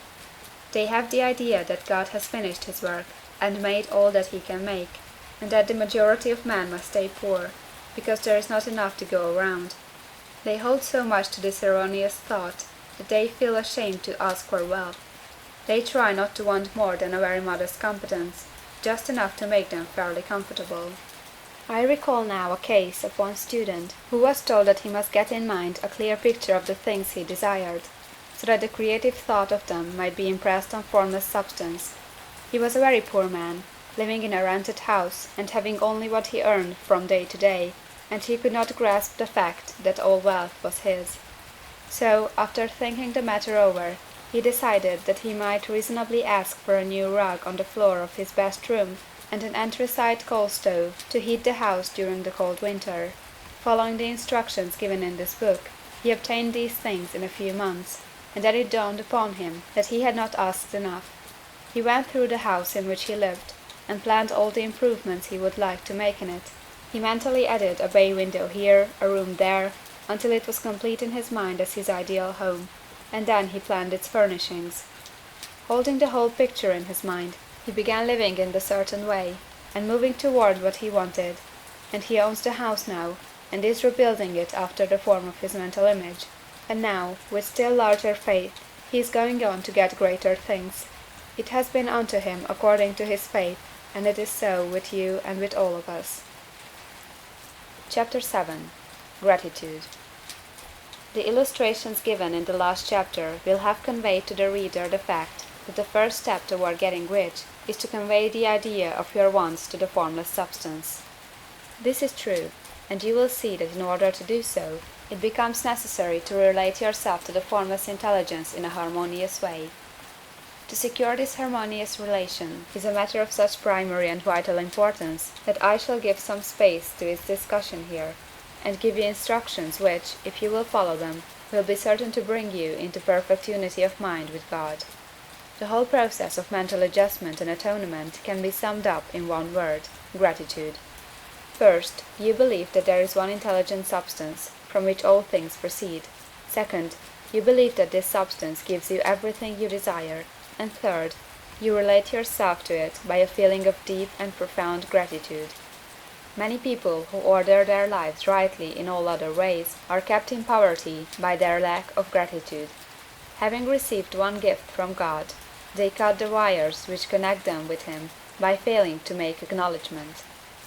They have the idea that God has finished his work, and made all that he can make, and that the majority of men must stay poor, because there is not enough to go around. They hold so much to this erroneous thought that they feel ashamed to ask for wealth. They try not to want more than a very modest competence, just enough to make them fairly comfortable. I recall now a case of one student who was told that he must get in mind a clear picture of the things he desired, so that the creative thought of them might be impressed on formless substance. He was a very poor man, living in a rented house, and having only what he earned from day to day, and he could not grasp the fact that all wealth was his. So, after thinking the matter over, he decided that he might reasonably ask for a new rug on the floor of his best room, and an anthracite coal stove to heat the house during the cold winter. Following the instructions given in this book, he obtained these things in a few months, and then it dawned upon him that he had not asked enough. He went through the house in which he lived, and planned all the improvements he would like to make in it. He mentally added a bay window here, a room there, until it was complete in his mind as his ideal home, and then he planned its furnishings. Holding the whole picture in his mind, he began living in the certain way, and moving toward what he wanted, and he owns the house now, and is rebuilding it after the form of his mental image, and now, with still larger faith, he is going on to get greater things. It has been unto him according to his faith, and it is so with you and with all of us. Chapter 7. Gratitude. The illustrations given in the last chapter will have conveyed to the reader the fact that the first step toward getting rich is to convey the idea of your wants to the formless substance. This is true, and you will see that in order to do so, it becomes necessary to relate yourself to the formless intelligence in a harmonious way. To secure this harmonious relation is a matter of such primary and vital importance that I shall give some space to its discussion here, and give you instructions which, if you will follow them, will be certain to bring you into perfect unity of mind with God. The whole process of mental adjustment and atonement can be summed up in one word: gratitude. First, you believe that there is one intelligent substance, from which all things proceed. Second, you believe that this substance gives you everything you desire. And third, you relate yourself to it by a feeling of deep and profound gratitude. Many people who order their lives rightly in all other ways are kept in poverty by their lack of gratitude. Having received one gift from God, they cut the wires which connect them with Him by failing to make acknowledgment.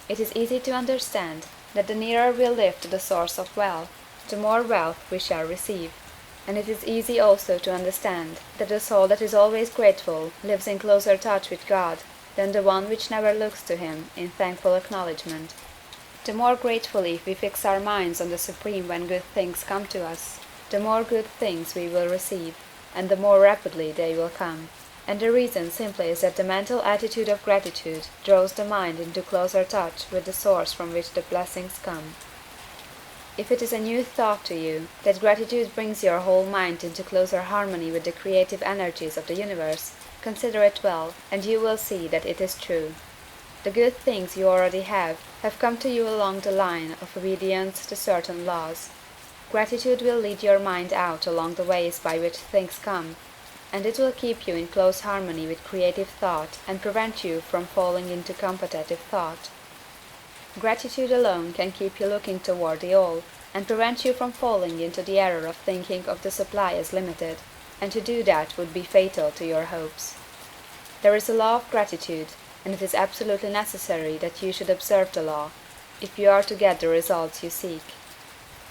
It is easy to understand that the nearer we live to the source of wealth, the more wealth we shall receive. And it is easy also to understand that the soul that is always grateful lives in closer touch with God than the one which never looks to Him in thankful acknowledgment. The more gratefully we fix our minds on the Supreme when good things come to us, the more good things we will receive, and the more rapidly they will come. And the reason simply is that the mental attitude of gratitude draws the mind into closer touch with the source from which the blessings come. If it is a new thought to you that gratitude brings your whole mind into closer harmony with the creative energies of the universe, Consider it well, and you will see that it is true. The good things you already have come to you along the line of obedience to certain laws. Gratitude will lead your mind out along the ways by which things come, and it will keep you in close harmony with creative thought and prevent you from falling into competitive thought. Gratitude alone can keep you looking toward the all, and prevent you from falling into the error of thinking of the supply as limited, and to do that would be fatal to your hopes. There is a law of gratitude, and it is absolutely necessary that you should observe the law, if you are to get the results you seek.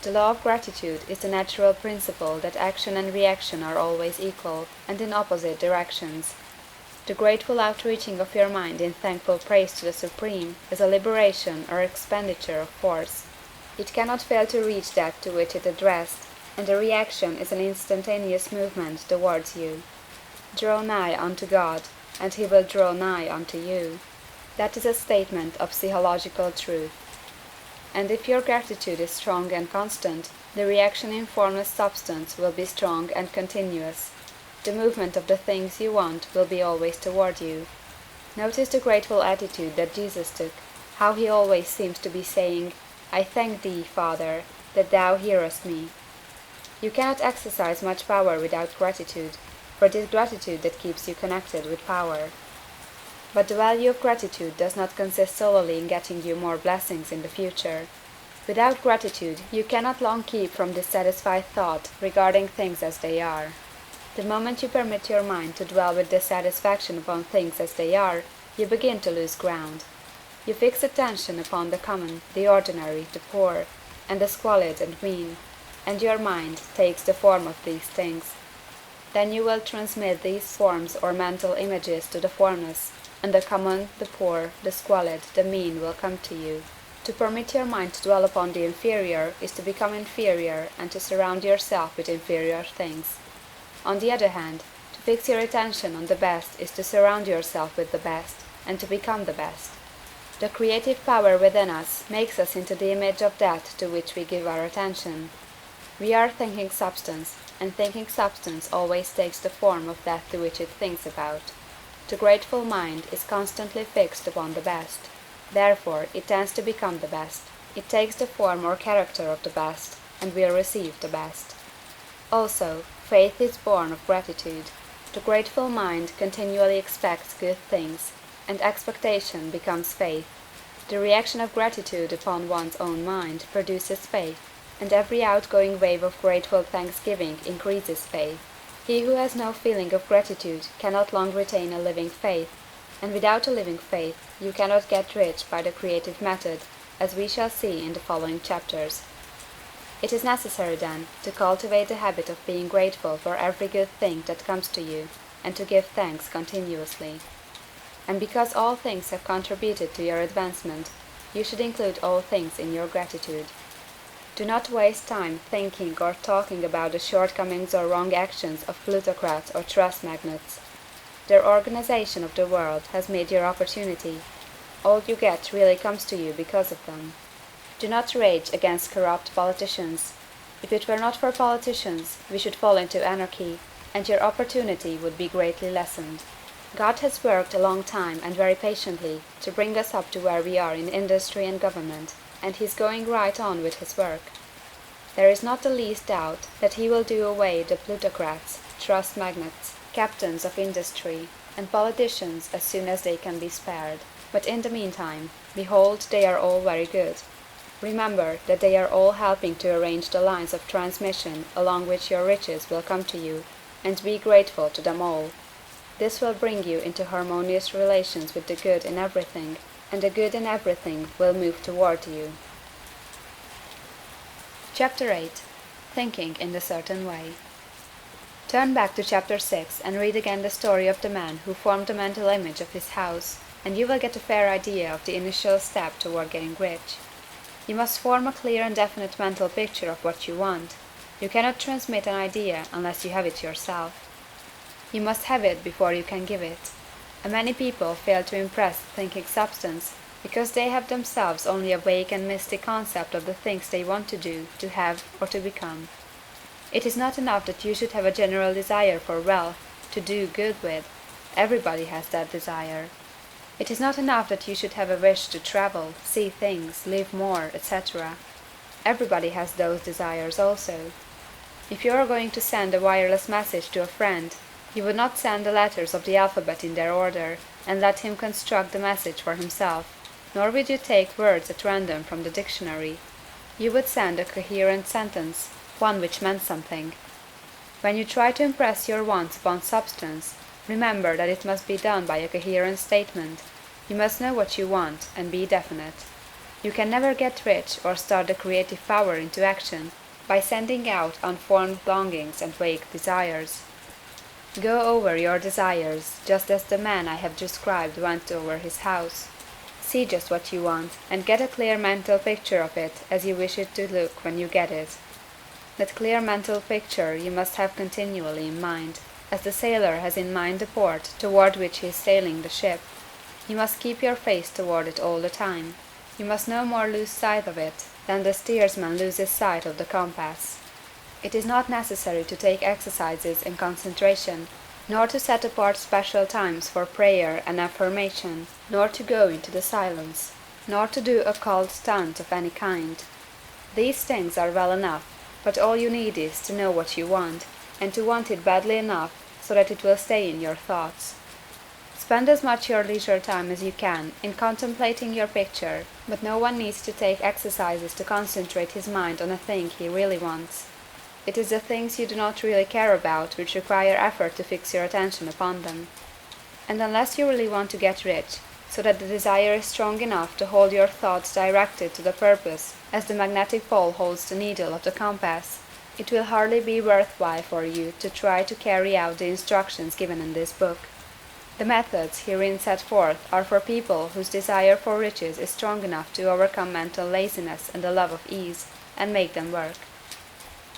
The law of gratitude is the natural principle that action and reaction are always equal, and in opposite directions. The grateful outreaching of your mind in thankful praise to the Supreme is a liberation or expenditure of force. It cannot fail to reach that to which it addressed, and the reaction is an instantaneous movement towards you. Draw nigh unto God, and he will draw nigh unto you. That is a statement of psychological truth. And if your gratitude is strong and constant, the reaction in formless substance will be strong and continuous. The movement of the things you want will be always toward you. Notice the grateful attitude that Jesus took, how he always seems to be saying, I thank thee, Father, that thou hearest me. You cannot exercise much power without gratitude, for it is gratitude that keeps you connected with power. But the value of gratitude does not consist solely in getting you more blessings in the future. Without gratitude, you cannot long keep from dissatisfied thought regarding things as they are. The moment you permit your mind to dwell with dissatisfaction upon things as they are, you begin to lose ground. You fix attention upon the common, the ordinary, the poor, and the squalid and mean, and your mind takes the form of these things. Then you will transmit these forms or mental images to the formless, and the common, the poor, the squalid, the mean will come to you. To permit your mind to dwell upon the inferior is to become inferior and to surround yourself with inferior things. On the other hand, to fix your attention on the best is to surround yourself with the best, and to become the best. The creative power within us makes us into the image of that to which we give our attention. We are thinking substance, and thinking substance always takes the form of that to which it thinks about. The grateful mind is constantly fixed upon the best. Therefore, it tends to become the best. It takes the form or character of the best, and will receive the best. Also, faith is born of gratitude. The grateful mind continually expects good things, and expectation becomes faith. The reaction of gratitude upon one's own mind produces faith, and every outgoing wave of grateful thanksgiving increases faith. He who has no feeling of gratitude cannot long retain a living faith, and without a living faith you cannot get rich by the creative method, as we shall see in the following chapters. It is necessary, then, to cultivate the habit of being grateful for every good thing that comes to you, and to give thanks continuously. And because all things have contributed to your advancement, you should include all things in your gratitude. Do not waste time thinking or talking about the shortcomings or wrong actions of plutocrats or trust magnates. Their organization of the world has made your opportunity. All you get really comes to you because of them. Do not rage against corrupt politicians. If it were not for politicians, we should fall into anarchy, and your opportunity would be greatly lessened. God has worked a long time and very patiently to bring us up to where we are in industry and government, and he is going right on with his work. There is not the least doubt that he will do away the plutocrats, trust magnates, captains of industry, and politicians as soon as they can be spared. But in the meantime, behold, they are all very good. Remember that they are all helping to arrange the lines of transmission along which your riches will come to you, and be grateful to them all. This will bring you into harmonious relations with the good in everything, and the good in everything will move toward you. Chapter 8. Thinking in the Certain Way. Turn back to Chapter 6 and read again the story of the man who formed the mental image of his house, and you will get a fair idea of the initial step toward getting rich. You must form a clear and definite mental picture of what you want. You cannot transmit an idea unless you have it yourself. You must have it before you can give it. And many people fail to impress thinking substance because they have themselves only a vague and misty concept of the things they want to do, to have, or to become. It is not enough that you should have a general desire for wealth, to do good with. Everybody has that desire. It is not enough that you should have a wish to travel, see things, live more, etc. Everybody has those desires also. If you are going to send a wireless message to a friend, you would not send the letters of the alphabet in their order, and let him construct the message for himself, nor would you take words at random from the dictionary. You would send a coherent sentence, one which meant something. When you try to impress your wants upon substance, remember that it must be done by a coherent statement. You must know what you want, and be definite. You can never get rich or start the creative power into action by sending out unformed longings and vague desires. Go over your desires, just as the man I have described went over his house. See just what you want, and get a clear mental picture of it as you wish it to look when you get it. That clear mental picture you must have continually in mind, as the sailor has in mind the port toward which he is sailing the ship. You must keep your face toward it all the time. You must no more lose sight of it than the steersman loses sight of the compass. It is not necessary to take exercises in concentration, nor to set apart special times for prayer and affirmation, nor to go into the silence, nor to do occult stunt of any kind. These things are well enough, but all you need is to know what you want, and to want it badly enough so that it will stay in your thoughts. Spend as much your leisure time as you can in contemplating your picture, but no one needs to take exercises to concentrate his mind on a thing he really wants. It is the things you do not really care about which require effort to fix your attention upon them. And unless you really want to get rich, so that the desire is strong enough to hold your thoughts directed to the purpose as the magnetic pole holds the needle of the compass, it will hardly be worthwhile for you to try to carry out the instructions given in this book. The methods herein set forth are for people whose desire for riches is strong enough to overcome mental laziness and the love of ease, and make them work.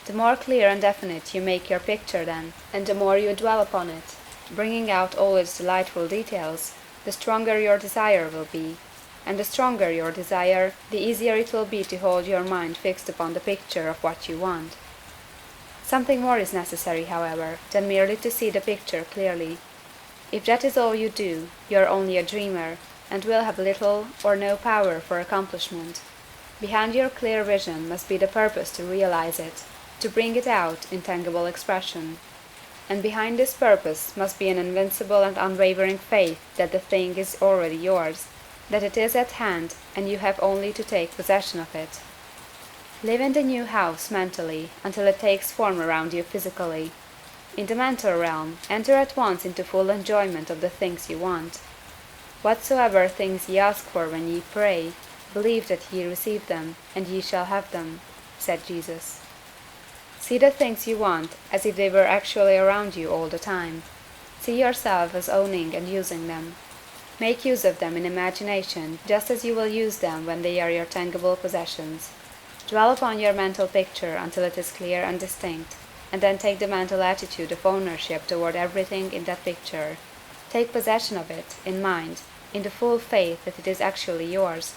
The more clear and definite you make your picture then, and the more you dwell upon it, bringing out all its delightful details, the stronger your desire will be, and the stronger your desire, the easier it will be to hold your mind fixed upon the picture of what you want. Something more is necessary, however, than merely to see the picture clearly. If that is all you do, you are only a dreamer, and will have little or no power for accomplishment. Behind your clear vision must be the purpose to realize it, to bring it out in tangible expression. And behind this purpose must be an invincible and unwavering faith that the thing is already yours, that it is at hand, and you have only to take possession of it. Live in the new house mentally until it takes form around you physically. In the mental realm, enter at once into full enjoyment of the things you want. Whatsoever things ye ask for when ye pray, believe that ye receive them, and ye shall have them, said Jesus. See the things you want as if they were actually around you all the time. See yourself as owning and using them. Make use of them in imagination just as you will use them when they are your tangible possessions. Dwell upon your mental picture until it is clear and distinct, and then take the mental attitude of ownership toward everything in that picture. Take possession of it, in mind, in the full faith that it is actually yours.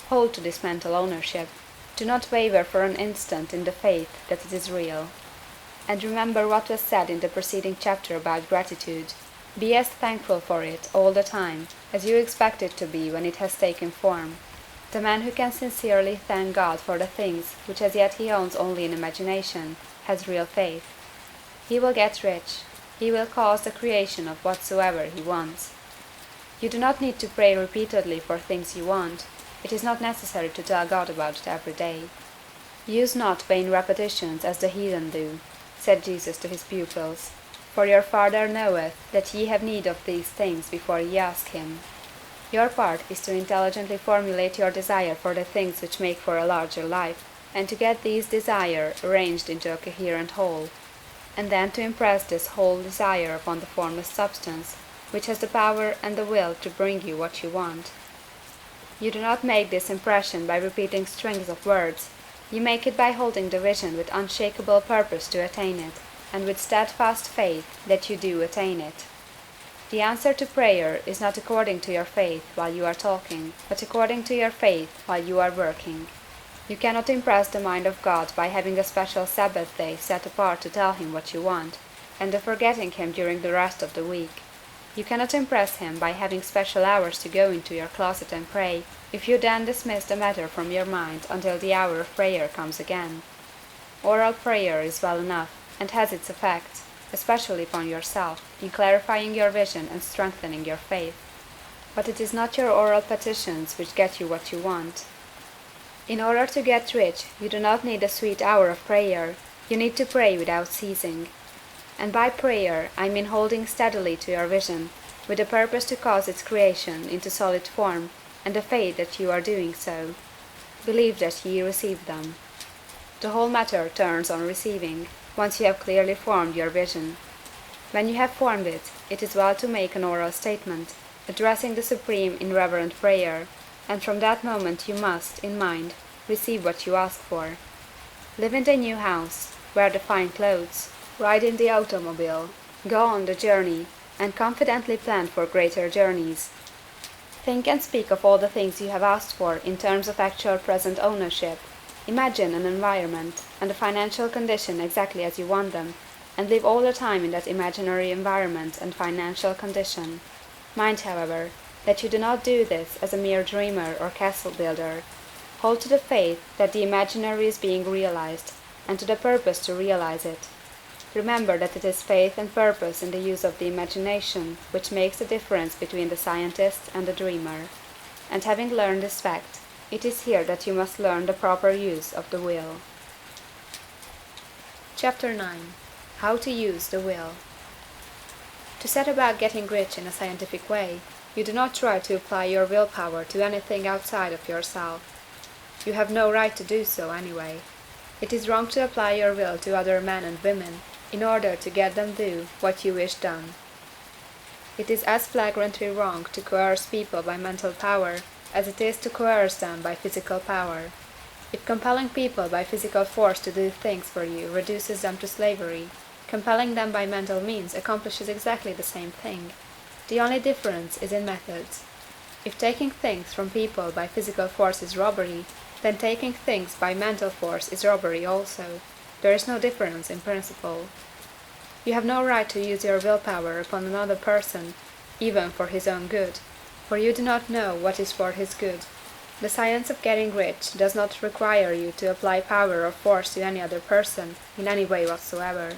Hold to this mental ownership. Do not waver for an instant in the faith that it is real. And remember what was said in the preceding chapter about gratitude. Be as thankful for it all the time as you expect it to be when it has taken form. The man who can sincerely thank God for the things which as yet he owns only in imagination has real faith. He will get rich. He will cause the creation of whatsoever he wants. You do not need to pray repeatedly for things you want. It is not necessary to tell God about it every day. Use not vain repetitions as the heathen do, said Jesus to his pupils, for your Father knoweth that ye have need of these things before ye ask him. Your part is to intelligently formulate your desire for the things which make for a larger life, and to get these desire arranged into a coherent whole, and then to impress this whole desire upon the formless substance, which has the power and the will to bring you what you want. You do not make this impression by repeating strings of words. You make it by holding the vision with unshakable purpose to attain it, and with steadfast faith that you do attain it. The answer to prayer is not according to your faith while you are talking, but according to your faith while you are working. You cannot impress the mind of God by having a special Sabbath day set apart to tell him what you want, and of forgetting him during the rest of the week. You cannot impress him by having special hours to go into your closet and pray, if you then dismiss the matter from your mind until the hour of prayer comes again. Oral prayer is well enough, and has its effects, especially upon yourself, in clarifying your vision and strengthening your faith. But it is not your oral petitions which get you what you want. In order to get rich, you do not need a sweet hour of prayer, you need to pray without ceasing. And by prayer, I mean holding steadily to your vision, with the purpose to cause its creation into solid form, and the faith that you are doing so. Believe that ye receive them. The whole matter turns on receiving, once you have clearly formed your vision. When you have formed it, it is well to make an oral statement, addressing the Supreme in reverent prayer, and from that moment you must, in mind, receive what you ask for. Live in the new house, wear the fine clothes, ride in the automobile, go on the journey, and confidently plan for greater journeys. Think and speak of all the things you have asked for in terms of actual present ownership. Imagine an environment and a financial condition exactly as you want them, and live all the time in that imaginary environment and financial condition. Mind, however, that you do not do this as a mere dreamer or castle builder. Hold to the faith that the imaginary is being realized, and to the purpose to realize it. Remember that it is faith and purpose in the use of the imagination which makes the difference between the scientist and the dreamer. And having learned this fact, it is here that you must learn the proper use of the will. Chapter 9. How to use the will. To set about getting rich in a scientific way, you do not try to apply your willpower to anything outside of yourself. You have no right to do so anyway. It is wrong to apply your will to other men and women in order to get them do what you wish done. It is as flagrantly wrong to coerce people by mental power as it is to coerce them by physical power. If compelling people by physical force to do things for you reduces them to slavery, compelling them by mental means accomplishes exactly the same thing. The only difference is in methods. If taking things from people by physical force is robbery, then taking things by mental force is robbery also. There is no difference in principle. You have no right to use your willpower upon another person, even for his own good, for you do not know what is for his good. The science of getting rich does not require you to apply power or force to any other person in any way whatsoever.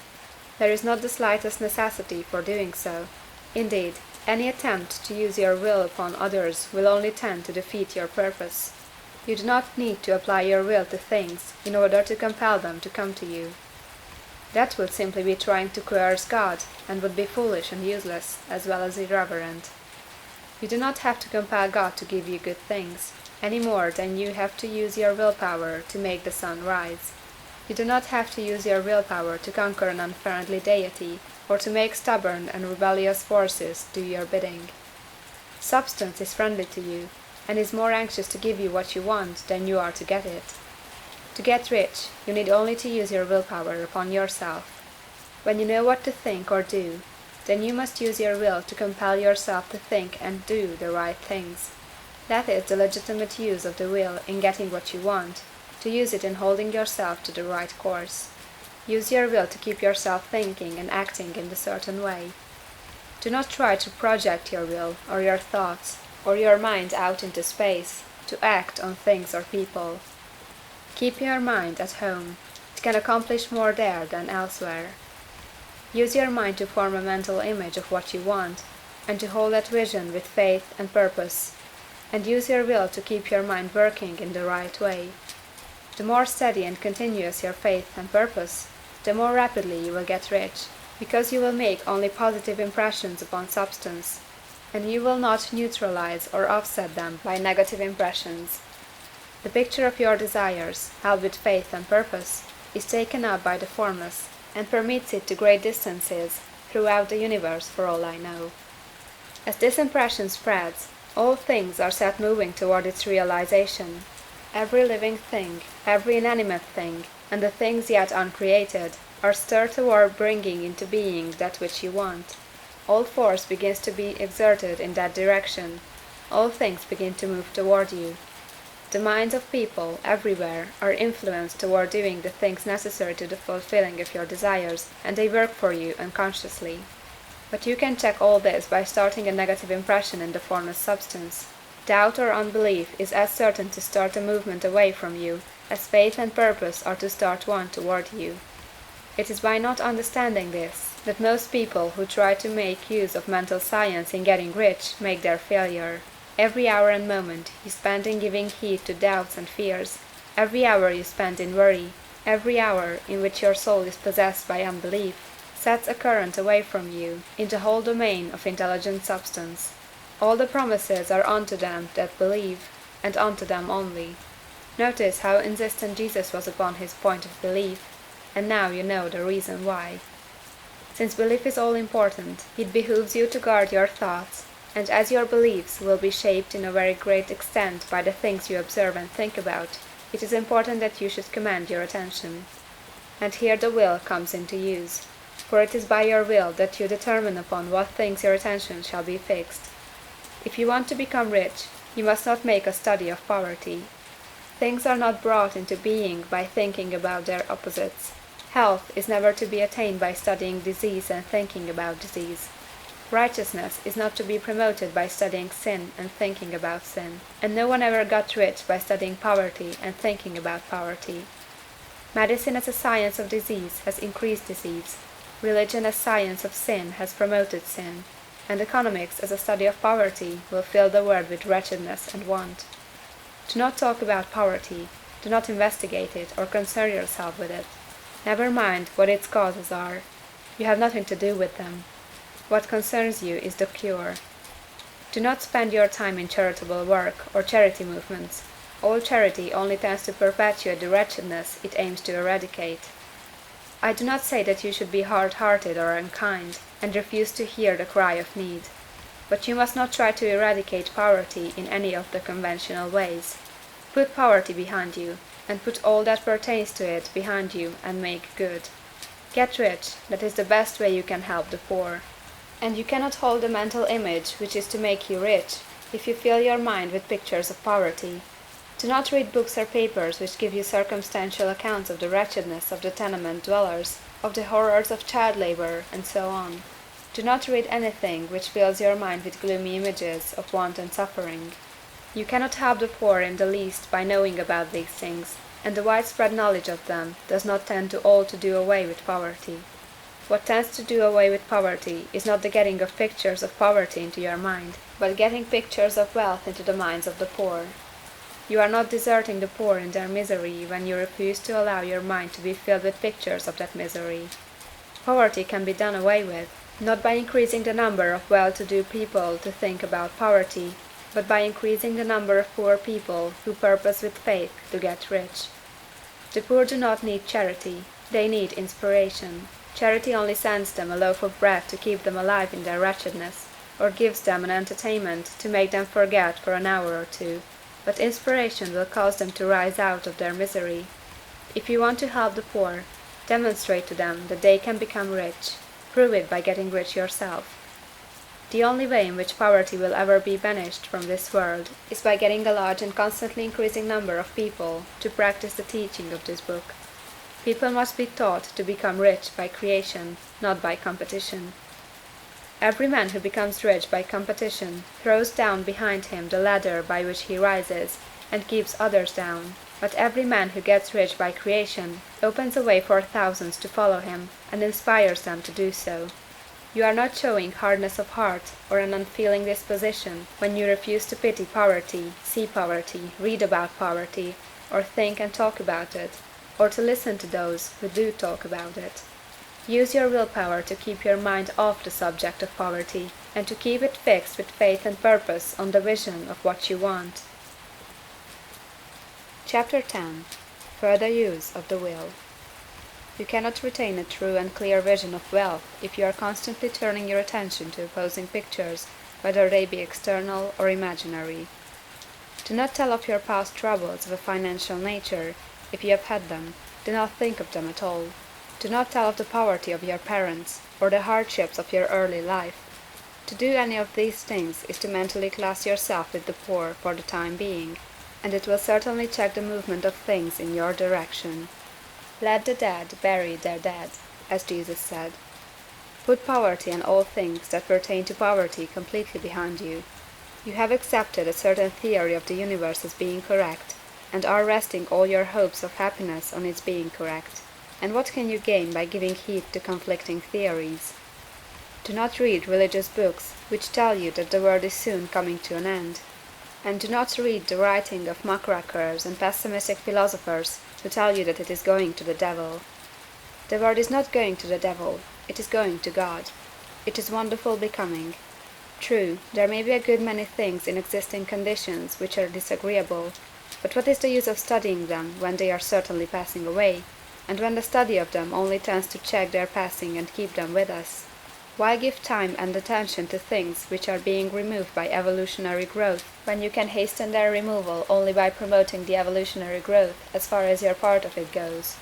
There is not the slightest necessity for doing so. Indeed, any attempt to use your will upon others will only tend to defeat your purpose. You do not need to apply your will to things in order to compel them to come to you. That would simply be trying to coerce God, and would be foolish and useless, as well as irreverent. You do not have to compel God to give you good things, any more than you have to use your willpower to make the sun rise. You do not have to use your willpower to conquer an unfriendly deity, or to make stubborn and rebellious forces do your bidding. Substance is friendly to you, and is more anxious to give you what you want than you are to get it. To get rich, you need only to use your willpower upon yourself. When you know what to think or do, then you must use your will to compel yourself to think and do the right things. That is the legitimate use of the will in getting what you want, to use it in holding yourself to the right course. Use your will to keep yourself thinking and acting in a certain way. Do not try to project your will, or your thoughts, or your mind out into space, to act on things or people. Keep your mind at home. It can accomplish more there than elsewhere. Use your mind to form a mental image of what you want, and to hold that vision with faith and purpose, and use your will to keep your mind working in the right way. The more steady and continuous your faith and purpose, the more rapidly you will get rich, because you will make only positive impressions upon substance, and you will not neutralize or offset them by negative impressions. The picture of your desires, held with faith and purpose, is taken up by the formless, and permits it to great distances throughout the universe for all I know. As this impression spreads, all things are set moving toward its realization. Every living thing, every inanimate thing, and the things yet uncreated, are stirred toward bringing into being that which you want. All force begins to be exerted in that direction. All things begin to move toward you. The minds of people, everywhere, are influenced toward doing the things necessary to the fulfilling of your desires, and they work for you unconsciously. But you can check all this by starting a negative impression in the formless substance. Doubt or unbelief is as certain to start a movement away from you as faith and purpose are to start one toward you. It is by not understanding this that most people who try to make use of mental science in getting rich make their failure. Every hour and moment you spend in giving heed to doubts and fears, every hour you spend in worry, every hour in which your soul is possessed by unbelief, sets a current away from you in the whole domain of intelligent substance. All the promises are unto them that believe, and unto them only. Notice how insistent Jesus was upon his point of belief, and now you know the reason why. Since belief is all important, it behooves you to guard your thoughts, and as your beliefs will be shaped in a very great extent by the things you observe and think about, it is important that you should command your attention. And here the will comes into use, for it is by your will that you determine upon what things your attention shall be fixed. If you want to become rich, you must not make a study of poverty. Things are not brought into being by thinking about their opposites. Health is never to be attained by studying disease and thinking about disease. Righteousness is not to be promoted by studying sin and thinking about sin. And no one ever got rich by studying poverty and thinking about poverty. Medicine as a science of disease has increased disease. Religion as science of sin has promoted sin. And economics as a study of poverty will fill the world with wretchedness and want. Do not talk about poverty. Do not investigate it or concern yourself with it. Never mind what its causes are. You have nothing to do with them. What concerns you is the cure. Do not spend your time in charitable work or charity movements. All charity only tends to perpetuate the wretchedness it aims to eradicate. I do not say that you should be hard-hearted or unkind, and refuse to hear the cry of need. But you must not try to eradicate poverty in any of the conventional ways. Put poverty behind you, and put all that pertains to it behind you and make good. Get rich, that is the best way you can help the poor. And you cannot hold the mental image which is to make you rich, if you fill your mind with pictures of poverty. Do not read books or papers which give you circumstantial accounts of the wretchedness of the tenement dwellers, of the horrors of child labor, and so on. Do not read anything which fills your mind with gloomy images of want and suffering. You cannot help the poor in the least by knowing about these things, and the widespread knowledge of them does not tend to all to do away with poverty. What tends to do away with poverty is not the getting of pictures of poverty into your mind, but getting pictures of wealth into the minds of the poor. You are not deserting the poor in their misery when you refuse to allow your mind to be filled with pictures of that misery. Poverty can be done away with, not by increasing the number of well-to-do people to think about poverty, but by increasing the number of poor people who purpose with faith to get rich. The poor do not need charity, they need inspiration. Charity only sends them a loaf of bread to keep them alive in their wretchedness, or gives them an entertainment to make them forget for an hour or two, but inspiration will cause them to rise out of their misery. If you want to help the poor, demonstrate to them that they can become rich. Prove it by getting rich yourself. The only way in which poverty will ever be banished from this world is by getting a large and constantly increasing number of people to practice the teaching of this book. People must be taught to become rich by creation, not by competition. Every man who becomes rich by competition throws down behind him the ladder by which he rises, and keeps others down. But every man who gets rich by creation opens a way for thousands to follow him, and inspires them to do so. You are not showing hardness of heart or an unfeeling disposition when you refuse to pity poverty, see poverty, read about poverty, or think and talk about it, or to listen to those who do talk about it. Use your willpower to keep your mind off the subject of poverty, and to keep it fixed with faith and purpose on the vision of what you want. Chapter 10. Further use of the will. You cannot retain a true and clear vision of wealth if you are constantly turning your attention to opposing pictures, whether they be external or imaginary. Do not tell of your past troubles of a financial nature, if you have had them. Do not think of them at all. Do not tell of the poverty of your parents, or the hardships of your early life. To do any of these things is to mentally class yourself with the poor for the time being, and it will certainly check the movement of things in your direction. Let the dead bury their dead, as Jesus said. Put poverty and all things that pertain to poverty completely behind you. You have accepted a certain theory of the universe as being correct, and are resting all your hopes of happiness on its being correct. And what can you gain by giving heed to conflicting theories? Do not read religious books which tell you that the world is soon coming to an end. And do not read the writing of muckrakers and pessimistic philosophers who tell you that it is going to the devil. The world is not going to the devil, it is going to God. It is wonderful becoming. True, there may be a good many things in existing conditions which are disagreeable, but what is the use of studying them when they are certainly passing away, and when the study of them only tends to check their passing and keep them with us? Why give time and attention to things which are being removed by evolutionary growth, when you can hasten their removal only by promoting the evolutionary growth as far as your part of it goes?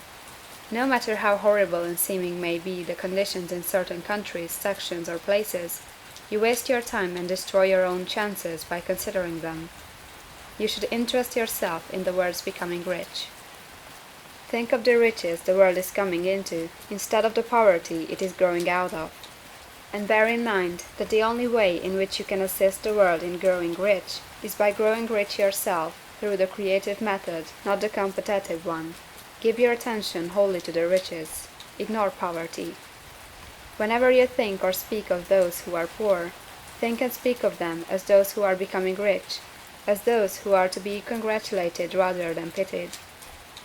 No matter how horrible in seeming may be the conditions in certain countries, sections, or places, you waste your time and destroy your own chances by considering them. You should interest yourself in the world's becoming rich. Think of the riches the world is coming into, instead of the poverty it is growing out of. And bear in mind that the only way in which you can assist the world in growing rich is by growing rich yourself through the creative method, not the competitive one. Give your attention wholly to the riches. Ignore poverty. Whenever you think or speak of those who are poor, think and speak of them as those who are becoming rich, as those who are to be congratulated rather than pitied.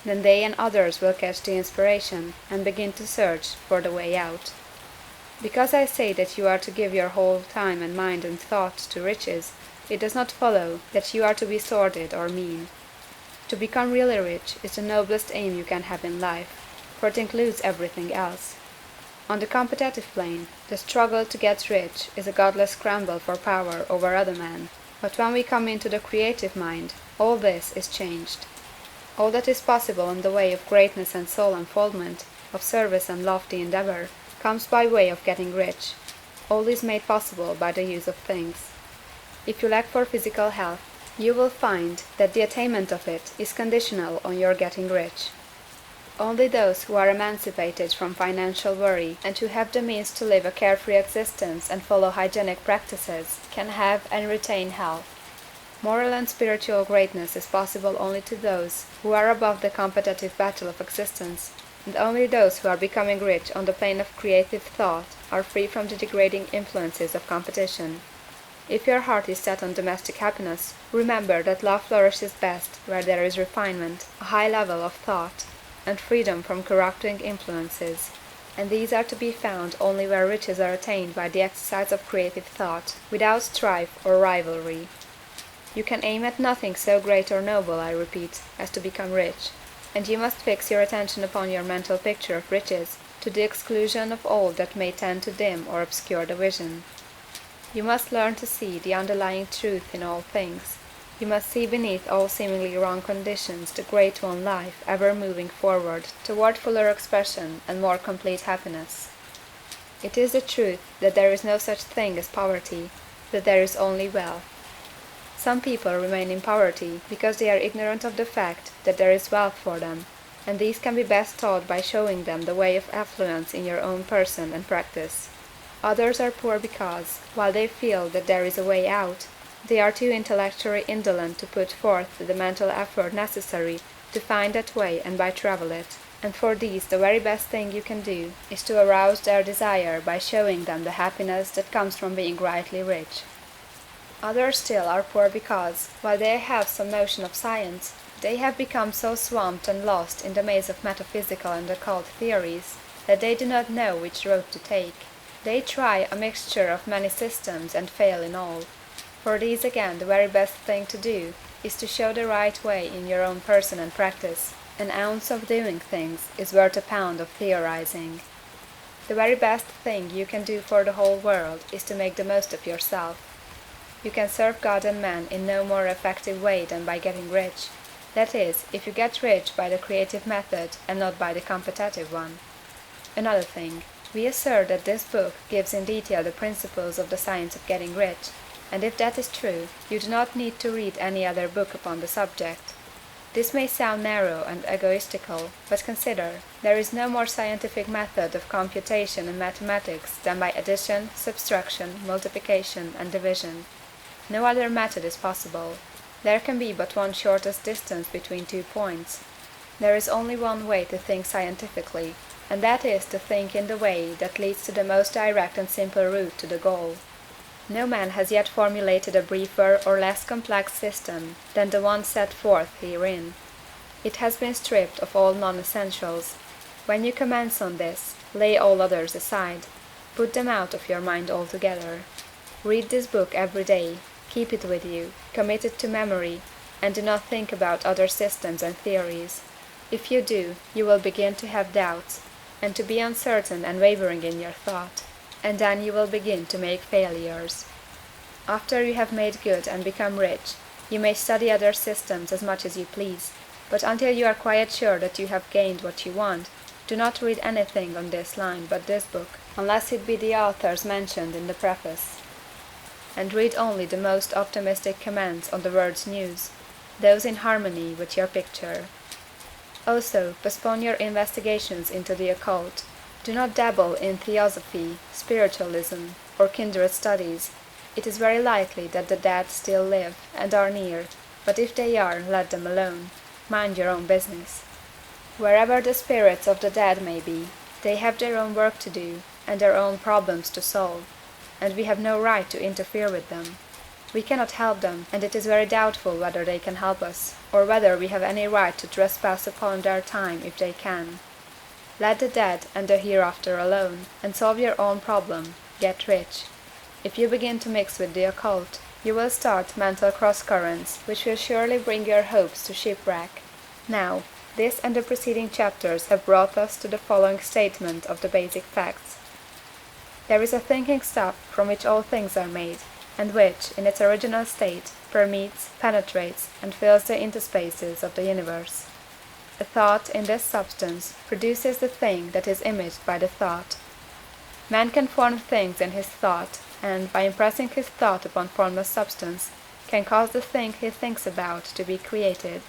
Then they and others will catch the inspiration and begin to search for the way out. Because I say that you are to give your whole time and mind and thought to riches, it does not follow that you are to be sordid or mean. To become really rich is the noblest aim you can have in life, for it includes everything else. On the competitive plane, the struggle to get rich is a godless scramble for power over other men, but when we come into the creative mind, all this is changed. All that is possible in the way of greatness and soul unfoldment, of service and lofty endeavor, comes by way of getting rich. All is made possible by the use of things. If you lack for physical health, you will find that the attainment of it is conditional on your getting rich. Only those who are emancipated from financial worry and who have the means to live a carefree existence and follow hygienic practices can have and retain health. Moral and spiritual greatness is possible only to those who are above the competitive battle of existence, and only those who are becoming rich on the plane of creative thought are free from the degrading influences of competition. If your heart is set on domestic happiness, remember that love flourishes best where there is refinement, a high level of thought, and freedom from corrupting influences, and these are to be found only where riches are attained by the exercise of creative thought, without strife or rivalry. You can aim at nothing so great or noble, I repeat, as to become rich, and you must fix your attention upon your mental picture of riches, to the exclusion of all that may tend to dim or obscure the vision. You must learn to see the underlying truth in all things. You must see beneath all seemingly wrong conditions the great one life ever moving forward toward fuller expression and more complete happiness. It is the truth that there is no such thing as poverty, that there is only wealth. Some people remain in poverty because they are ignorant of the fact that there is wealth for them, and these can be best taught by showing them the way of affluence in your own person and practice. Others are poor because, while they feel that there is a way out, they are too intellectually indolent to put forth the mental effort necessary to find that way and by travel it, and for these the very best thing you can do is to arouse their desire by showing them the happiness that comes from being rightly rich. Others still are poor because, while they have some notion of science, they have become so swamped and lost in the maze of metaphysical and occult theories that they do not know which road to take. They try a mixture of many systems and fail in all. For these again the very best thing to do is to show the right way in your own person and practice. An ounce of doing things is worth a pound of theorizing. The very best thing you can do for the whole world is to make the most of yourself. You can serve God and man in no more effective way than by getting rich. That is, if you get rich by the creative method and not by the competitive one. Another thing, we assert that this book gives in detail the principles of the science of getting rich, and if that is true, you do not need to read any other book upon the subject. This may sound narrow and egoistical, but consider, there is no more scientific method of computation in mathematics than by addition, subtraction, multiplication, and division. No other method is possible. There can be but one shortest distance between 2 points. There is only one way to think scientifically, and that is to think in the way that leads to the most direct and simple route to the goal. No man has yet formulated a briefer or less complex system than the one set forth herein. It has been stripped of all non-essentials. When you commence on this, lay all others aside. Put them out of your mind altogether. Read this book every day, keep it with you, commit it to memory, and do not think about other systems and theories. If you do, you will begin to have doubts, and to be uncertain and wavering in your thought, and then you will begin to make failures. After you have made good and become rich, you may study other systems as much as you please, but until you are quite sure that you have gained what you want, do not read anything on this line but this book, unless it be the authors mentioned in the preface. And read only the most optimistic comments on the world's news, those in harmony with your picture. Also, postpone your investigations into the occult. Do not dabble in theosophy, spiritualism, or kindred studies. It is very likely that the dead still live, and are near, but if they are, let them alone. Mind your own business. Wherever the spirits of the dead may be, they have their own work to do, and their own problems to solve, and we have no right to interfere with them. We cannot help them, and it is very doubtful whether they can help us, or whether we have any right to trespass upon their time if they can. Let the dead and the hereafter alone, and solve your own problem, get rich. If you begin to mix with the occult, you will start mental cross-currents which will surely bring your hopes to shipwreck. Now, this and the preceding chapters have brought us to the following statement of the basic facts. There is a thinking stuff from which all things are made, and which, in its original state, permeates, penetrates, and fills the interspaces of the universe. A thought in this substance produces the thing that is imaged by the thought. Man can form things in his thought, and, by impressing his thought upon formless substance, can cause the thing he thinks about to be created.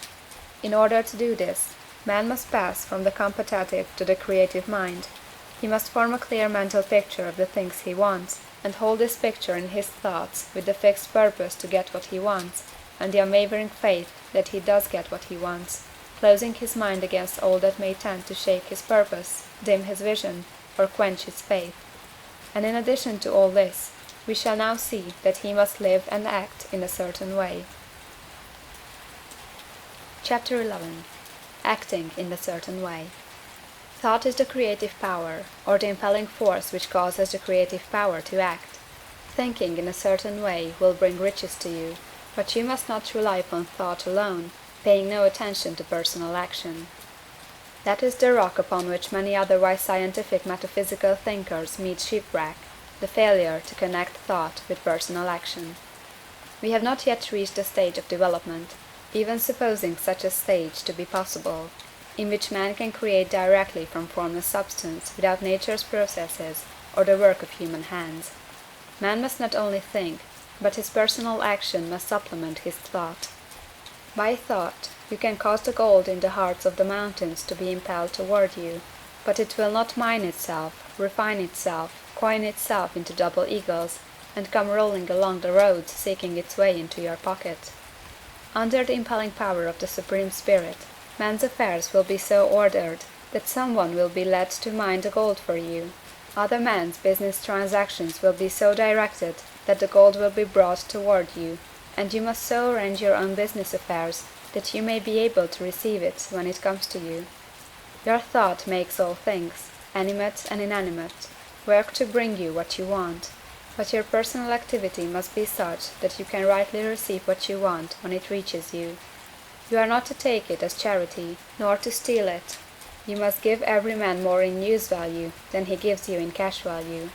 In order to do this, man must pass from the contemplative to the creative mind. He must form a clear mental picture of the things he wants, and hold this picture in his thoughts with the fixed purpose to get what he wants, and the unwavering faith that he does get what he wants, closing his mind against all that may tend to shake his purpose, dim his vision, or quench his faith. And in addition to all this, we shall now see that he must live and act in a certain way. Chapter 11. Acting in a certain way. Thought is the creative power, or the impelling force which causes the creative power to act. Thinking in a certain way will bring riches to you, but you must not rely upon thought alone, paying no attention to personal action. That is the rock upon which many otherwise scientific metaphysical thinkers meet shipwreck, the failure to connect thought with personal action. We have not yet reached the stage of development, even supposing such a stage to be possible, in which man can create directly from formless substance without nature's processes or the work of human hands. Man must not only think, but his personal action must supplement his thought. By thought, you can cause the gold in the hearts of the mountains to be impelled toward you, but it will not mine itself, refine itself, coin itself into double eagles, and come rolling along the roads seeking its way into your pocket. Under the impelling power of the Supreme Spirit, man's affairs will be so ordered that someone will be led to mine the gold for you. Other men's business transactions will be so directed that the gold will be brought toward you, and you must so arrange your own business affairs that you may be able to receive it when it comes to you. Your thought makes all things, animate and inanimate, work to bring you what you want, but your personal activity must be such that you can rightly receive what you want when it reaches you. You are not to take it as charity, nor to steal it. You must give every man more in use value than he gives you in cash value.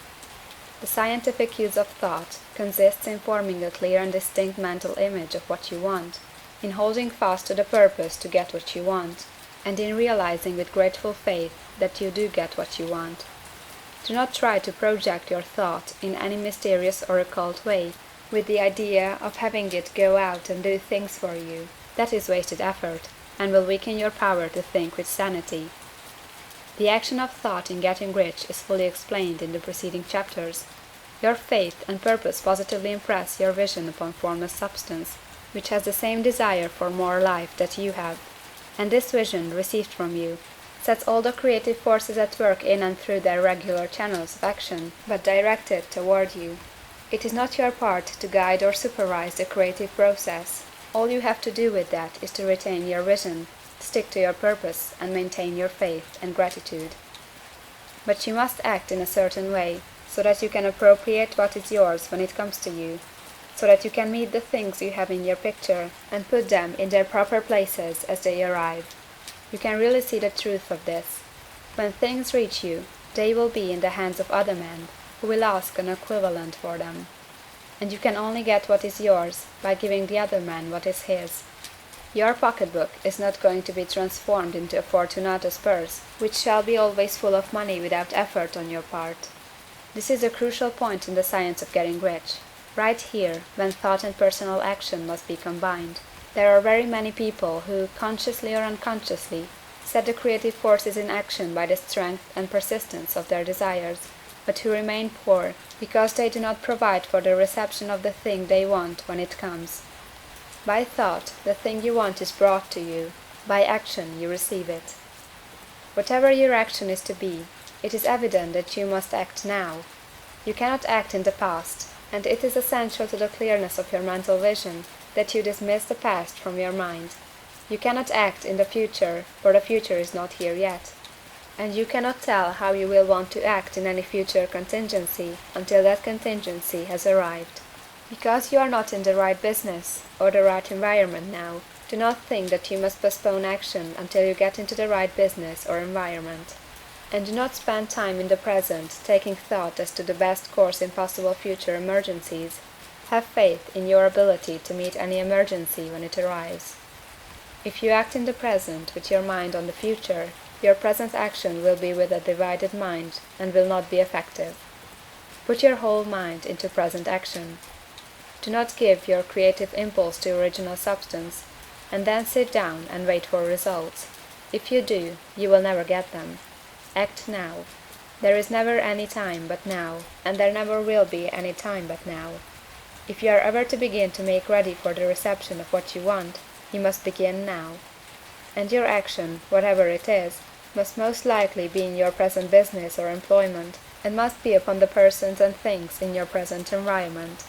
The scientific use of thought consists in forming a clear and distinct mental image of what you want, in holding fast to the purpose to get what you want, and in realizing with grateful faith that you do get what you want. Do not try to project your thought in any mysterious or occult way, with the idea of having it go out and do things for you. That is wasted effort. and will weaken your power to think with sanity. The action of thought in getting rich is fully explained in the preceding chapters. Your faith and purpose positively impress your vision upon formless substance, which has the same desire for more life that you have, and this vision, received from you, sets all the creative forces at work in and through their regular channels of action, but directed toward you. It is not your part to guide or supervise the creative process. All you have to do with that is to retain your vision, stick to your purpose, and maintain your faith and gratitude. But you must act in a certain way, so that you can appropriate what is yours when it comes to you, so that you can meet the things you have in your picture and put them in their proper places as they arrive. You can really see the truth of this. When things reach you, they will be in the hands of other men, who will ask an equivalent for them. And you can only get what is yours by giving the other man what is his. Your pocketbook is not going to be transformed into a Fortunatus purse, which shall be always full of money without effort on your part. This is a crucial point in the science of getting rich. Right here, when thought and personal action must be combined, there are very many people who, consciously or unconsciously, set the creative forces in action by the strength and persistence of their desires, but who remain poor because they do not provide for the reception of the thing they want when it comes. By thought, the thing you want is brought to you. By action, you receive it. Whatever your action is to be, it is evident that you must act now. You cannot act in the past, and it is essential to the clearness of your mental vision that you dismiss the past from your mind. You cannot act in the future, for the future is not here yet. And you cannot tell how you will want to act in any future contingency until that contingency has arrived. Because you are not in the right business or the right environment now, do not think that you must postpone action until you get into the right business or environment. And do not spend time in the present taking thought as to the best course in possible future emergencies. Have faith in your ability to meet any emergency when it arrives. If you act in the present with your mind on the future, your present action will be with a divided mind and will not be effective. Put your whole mind into present action. Do not give your creative impulse to original substance, and then sit down and wait for results. If you do, you will never get them. Act now. There is never any time but now, and there never will be any time but now. If you are ever to begin to make ready for the reception of what you want, you must begin now. And your action, whatever it is, must most likely be in your present business or employment, and must be upon the persons and things in your present environment.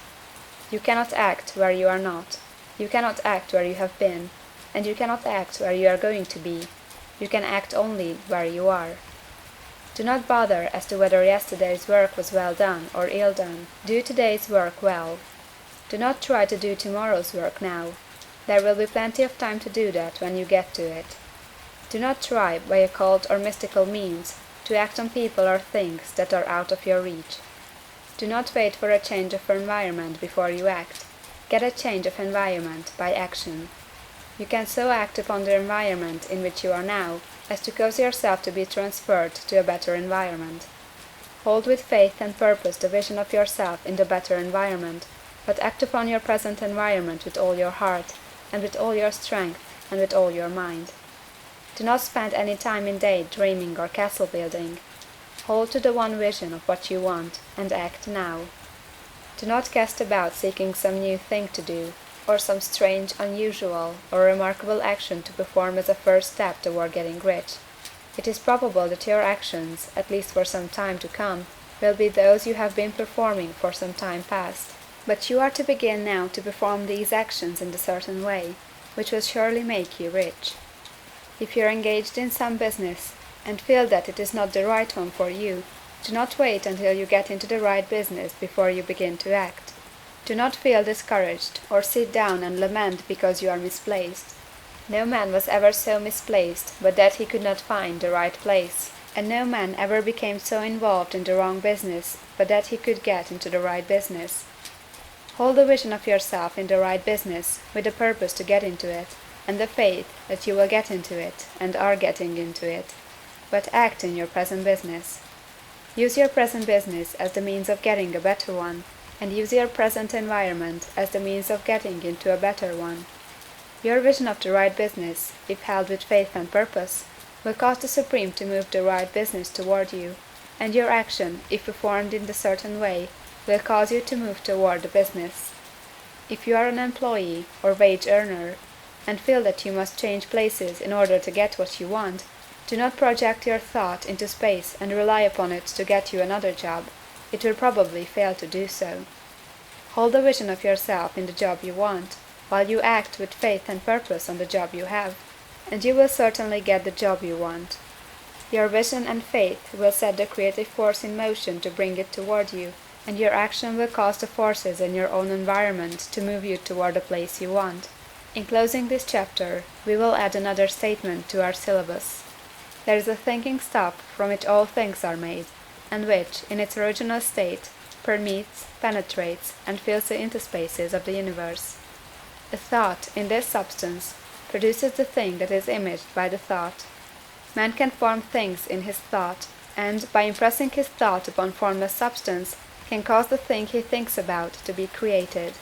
You cannot act where you are not. You cannot act where you have been, and you cannot act where you are going to be. You can act only where you are. Do not bother as to whether yesterday's work was well done or ill done. Do today's work well. Do not try to do tomorrow's work now. There will be plenty of time to do that when you get to it. Do not try, by occult or mystical means, to act on people or things that are out of your reach. Do not wait for a change of environment before you act. Get a change of environment by action. You can so act upon the environment in which you are now as to cause yourself to be transferred to a better environment. Hold with faith and purpose the vision of yourself in the better environment, but act upon your present environment with all your heart, and with all your strength, and with all your mind. Do not spend any time in day dreaming or castle building. Hold to the one vision of what you want, and act now. Do not cast about seeking some new thing to do, or some strange, unusual, or remarkable action to perform as a first step toward getting rich. It is probable that your actions, at least for some time to come, will be those you have been performing for some time past. But you are to begin now to perform these actions in a certain way, which will surely make you rich. If you are engaged in some business, and feel that it is not the right one for you, do not wait until you get into the right business before you begin to act. Do not feel discouraged, or sit down and lament because you are misplaced. No man was ever so misplaced but that he could not find the right place, and no man ever became so involved in the wrong business but that he could get into the right business. Hold the vision of yourself in the right business, with the purpose to get into it, and the faith that you will get into it, and are getting into it. But act in your present business. Use your present business as the means of getting a better one, and use your present environment as the means of getting into a better one. Your vision of the right business, if held with faith and purpose, will cause the Supreme to move the right business toward you, and your action, if performed in the certain way, will cause you to move toward the business. If you are an employee or wage earner, and feel that you must change places in order to get what you want, do not project your thought into space and rely upon it to get you another job. It will probably fail to do so. Hold a vision of yourself in the job you want, while you act with faith and purpose on the job you have, and you will certainly get the job you want. Your vision and faith will set the creative force in motion to bring it toward you, and your action will cause the forces in your own environment to move you toward the place you want. In closing this chapter, we will add another statement to our syllabus. There is a thinking stuff from which all things are made, and which, in its original state, permeates, penetrates, and fills the interspaces of the universe. A thought, in this substance, produces the thing that is imaged by the thought. Man can form things in his thought, and, by impressing his thought upon formless substance, can cause the thing he thinks about to be created.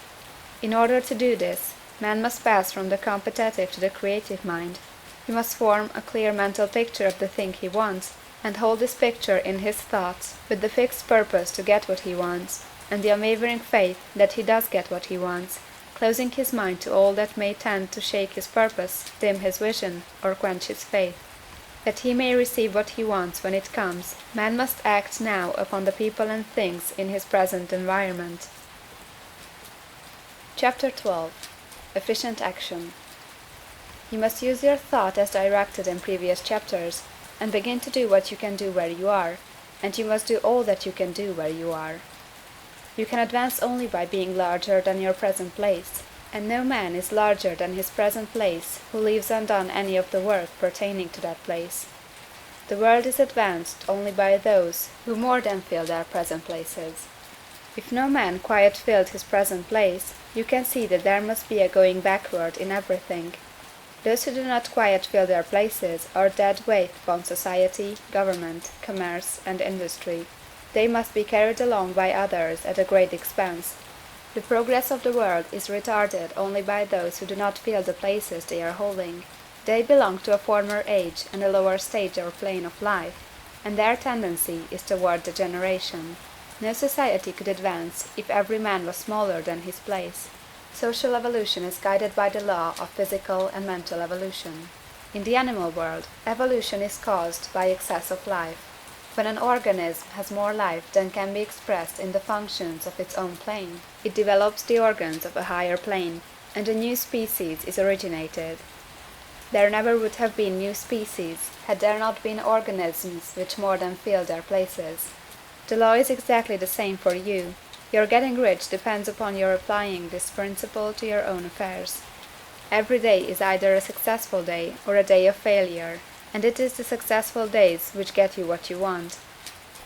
In order to do this, man must pass from the competitive to the creative mind. He must form a clear mental picture of the thing he wants, and hold this picture in his thoughts, with the fixed purpose to get what he wants, and the unwavering faith that he does get what he wants, closing his mind to all that may tend to shake his purpose, dim his vision, or quench his faith. That he may receive what he wants when it comes, man must act now upon the people and things in his present environment. Chapter 12. Efficient Action. You must use your thought as directed in previous chapters, and begin to do what you can do where you are, and you must do all that you can do where you are. You can advance only by being larger than your present place, and no man is larger than his present place who leaves undone any of the work pertaining to that place. The world is advanced only by those who more than fill their present places. If no man quite filled his present place, you can see that there must be a going backward in everything. Those who do not quite fill their places are dead weight upon society, government, commerce, and industry. They must be carried along by others at a great expense. The progress of the world is retarded only by those who do not fill the places they are holding. They belong to a former age and a lower stage or plane of life, and their tendency is toward degeneration. No society could advance if every man was smaller than his place. Social evolution is guided by the law of physical and mental evolution. In the animal world, evolution is caused by excess of life. When an organism has more life than can be expressed in the functions of its own plane, it develops the organs of a higher plane, and a new species is originated. There never would have been new species had there not been organisms which more than filled their places. The law is exactly the same for you. Your getting rich depends upon your applying this principle to your own affairs. Every day is either a successful day or a day of failure, and it is the successful days which get you what you want.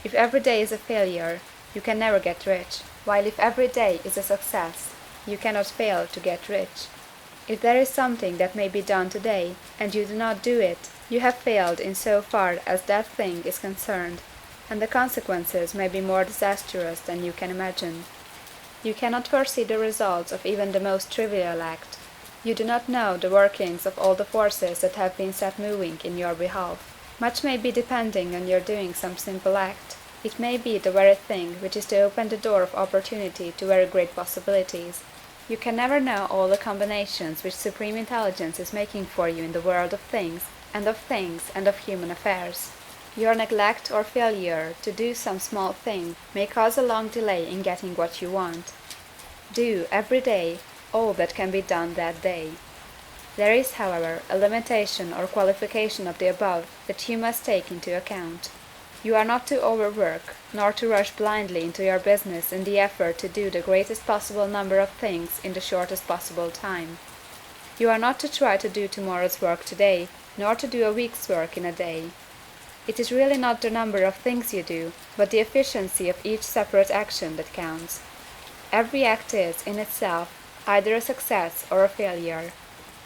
If every day is a failure, you can never get rich, while if every day is a success, you cannot fail to get rich. If there is something that may be done today, and you do not do it, you have failed in so far as that thing is concerned, and the consequences may be more disastrous than you can imagine. You cannot foresee the results of even the most trivial act. You do not know the workings of all the forces that have been set moving in your behalf. Much may be depending on your doing some simple act. It may be the very thing which is to open the door of opportunity to very great possibilities. You can never know all the combinations which Supreme Intelligence is making for you in the world of things and of human affairs. Your neglect or failure to do some small thing may cause a long delay in getting what you want. Do, every day, all that can be done that day. There is, however, a limitation or qualification of the above that you must take into account. You are not to overwork, nor to rush blindly into your business in the effort to do the greatest possible number of things in the shortest possible time. You are not to try to do tomorrow's work today, nor to do a week's work in a day. It is really not the number of things you do, but the efficiency of each separate action that counts. Every act is, in itself, either a success or a failure.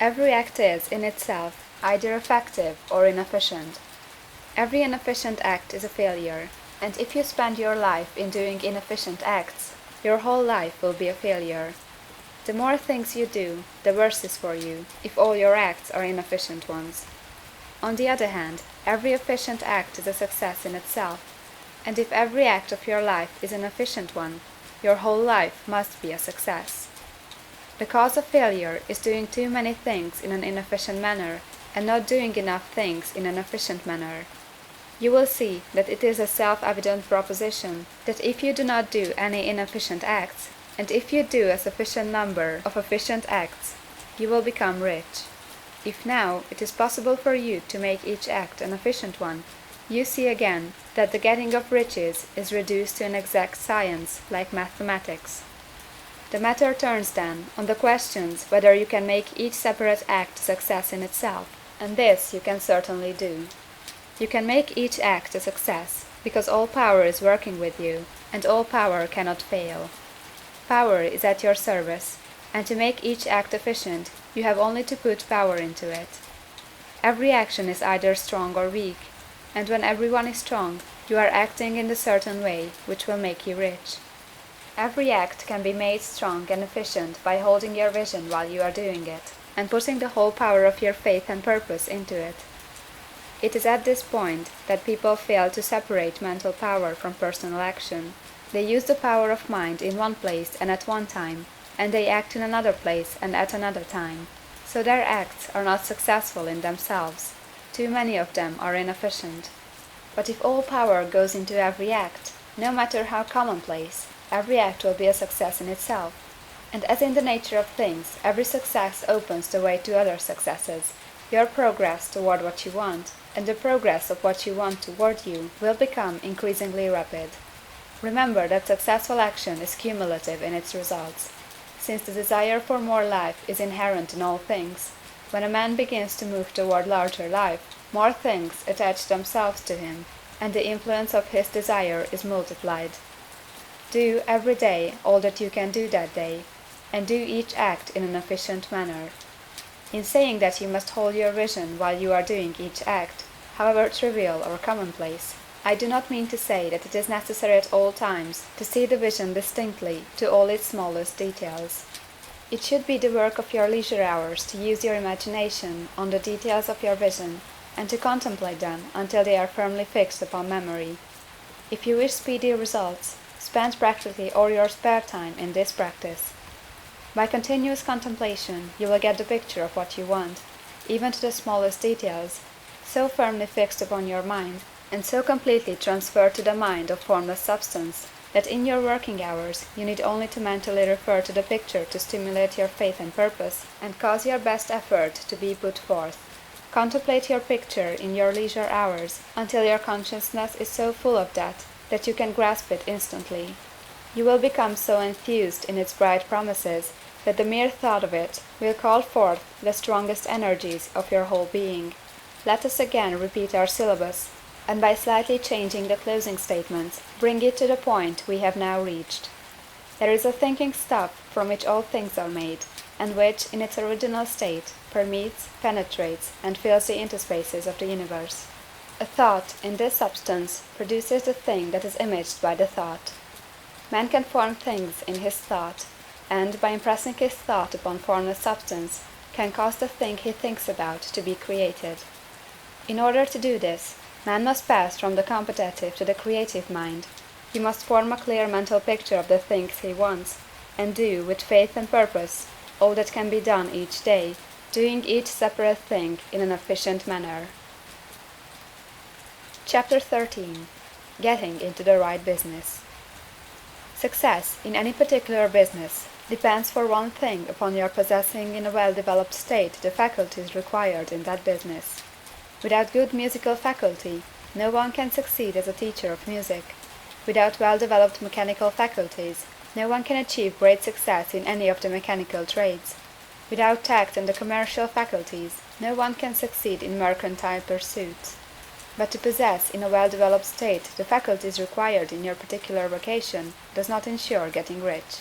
Every act is, in itself, either effective or inefficient. Every inefficient act is a failure, and if you spend your life in doing inefficient acts, your whole life will be a failure. The more things you do, the worse is for you, if all your acts are inefficient ones. On the other hand, every efficient act is a success in itself, and if every act of your life is an efficient one, your whole life must be a success. The cause of failure is doing too many things in an inefficient manner, and not doing enough things in an efficient manner. You will see that it is a self-evident proposition that if you do not do any inefficient acts, and if you do a sufficient number of efficient acts, you will become rich. If now it is possible for you to make each act an efficient one, you see again that the getting of riches is reduced to an exact science, like mathematics. The matter turns then on the questions whether you can make each separate act a success in itself, and this you can certainly do. You can make each act a success, because all power is working with you, and all power cannot fail. Power is at your service, and to make each act efficient, you have only to put power into it. Every action is either strong or weak, and when everyone is strong, you are acting in the certain way which will make you rich. Every act can be made strong and efficient by holding your vision while you are doing it, and putting the whole power of your faith and purpose into it. It is at this point that people fail to separate mental power from personal action. They use the power of mind in one place and at one time, and they act in another place and at another time. So their acts are not successful in themselves. Too many of them are inefficient. But if all power goes into every act, no matter how commonplace, every act will be a success in itself. And as in the nature of things, every success opens the way to other successes. Your progress toward what you want, and the progress of what you want toward you, will become increasingly rapid. Remember that successful action is cumulative in its results. Since the desire for more life is inherent in all things, when a man begins to move toward larger life, more things attach themselves to him, and the influence of his desire is multiplied. Do every day all that you can do that day, and do each act in an efficient manner. In saying that you must hold your vision while you are doing each act, however trivial or commonplace, I do not mean to say that it is necessary at all times to see the vision distinctly to all its smallest details. It should be the work of your leisure hours to use your imagination on the details of your vision, and to contemplate them until they are firmly fixed upon memory. If you wish speedy results, spend practically all your spare time in this practice. By continuous contemplation you will get the picture of what you want, even to the smallest details, so firmly fixed upon your mind, and so completely transferred to the mind of formless substance, that in your working hours you need only to mentally refer to the picture to stimulate your faith and purpose, and cause your best effort to be put forth. Contemplate your picture in your leisure hours until your consciousness is so full of that you can grasp it instantly. You will become so enthused in its bright promises that the mere thought of it will call forth the strongest energies of your whole being. Let us again repeat our syllabus, and by slightly changing the closing statements, bring it to the point we have now reached. There is a thinking stuff from which all things are made, and which, in its original state, permeates, penetrates, and fills the interspaces of the universe. A thought, in this substance, produces the thing that is imaged by the thought. Man can form things in his thought, and, by impressing his thought upon formless substance, can cause the thing he thinks about to be created. In order to do this, man must pass from the competitive to the creative mind. He must form a clear mental picture of the things he wants, and do, with faith and purpose, all that can be done each day, doing each separate thing in an efficient manner. Chapter 13. Getting into the right business. Success in any particular business depends for one thing upon your possessing in a well-developed state the faculties required in that business. Without good musical faculty, no one can succeed as a teacher of music. Without well-developed mechanical faculties, no one can achieve great success in any of the mechanical trades. Without tact and the commercial faculties, no one can succeed in mercantile pursuits. But to possess in a well-developed state the faculties required in your particular vocation does not ensure getting rich.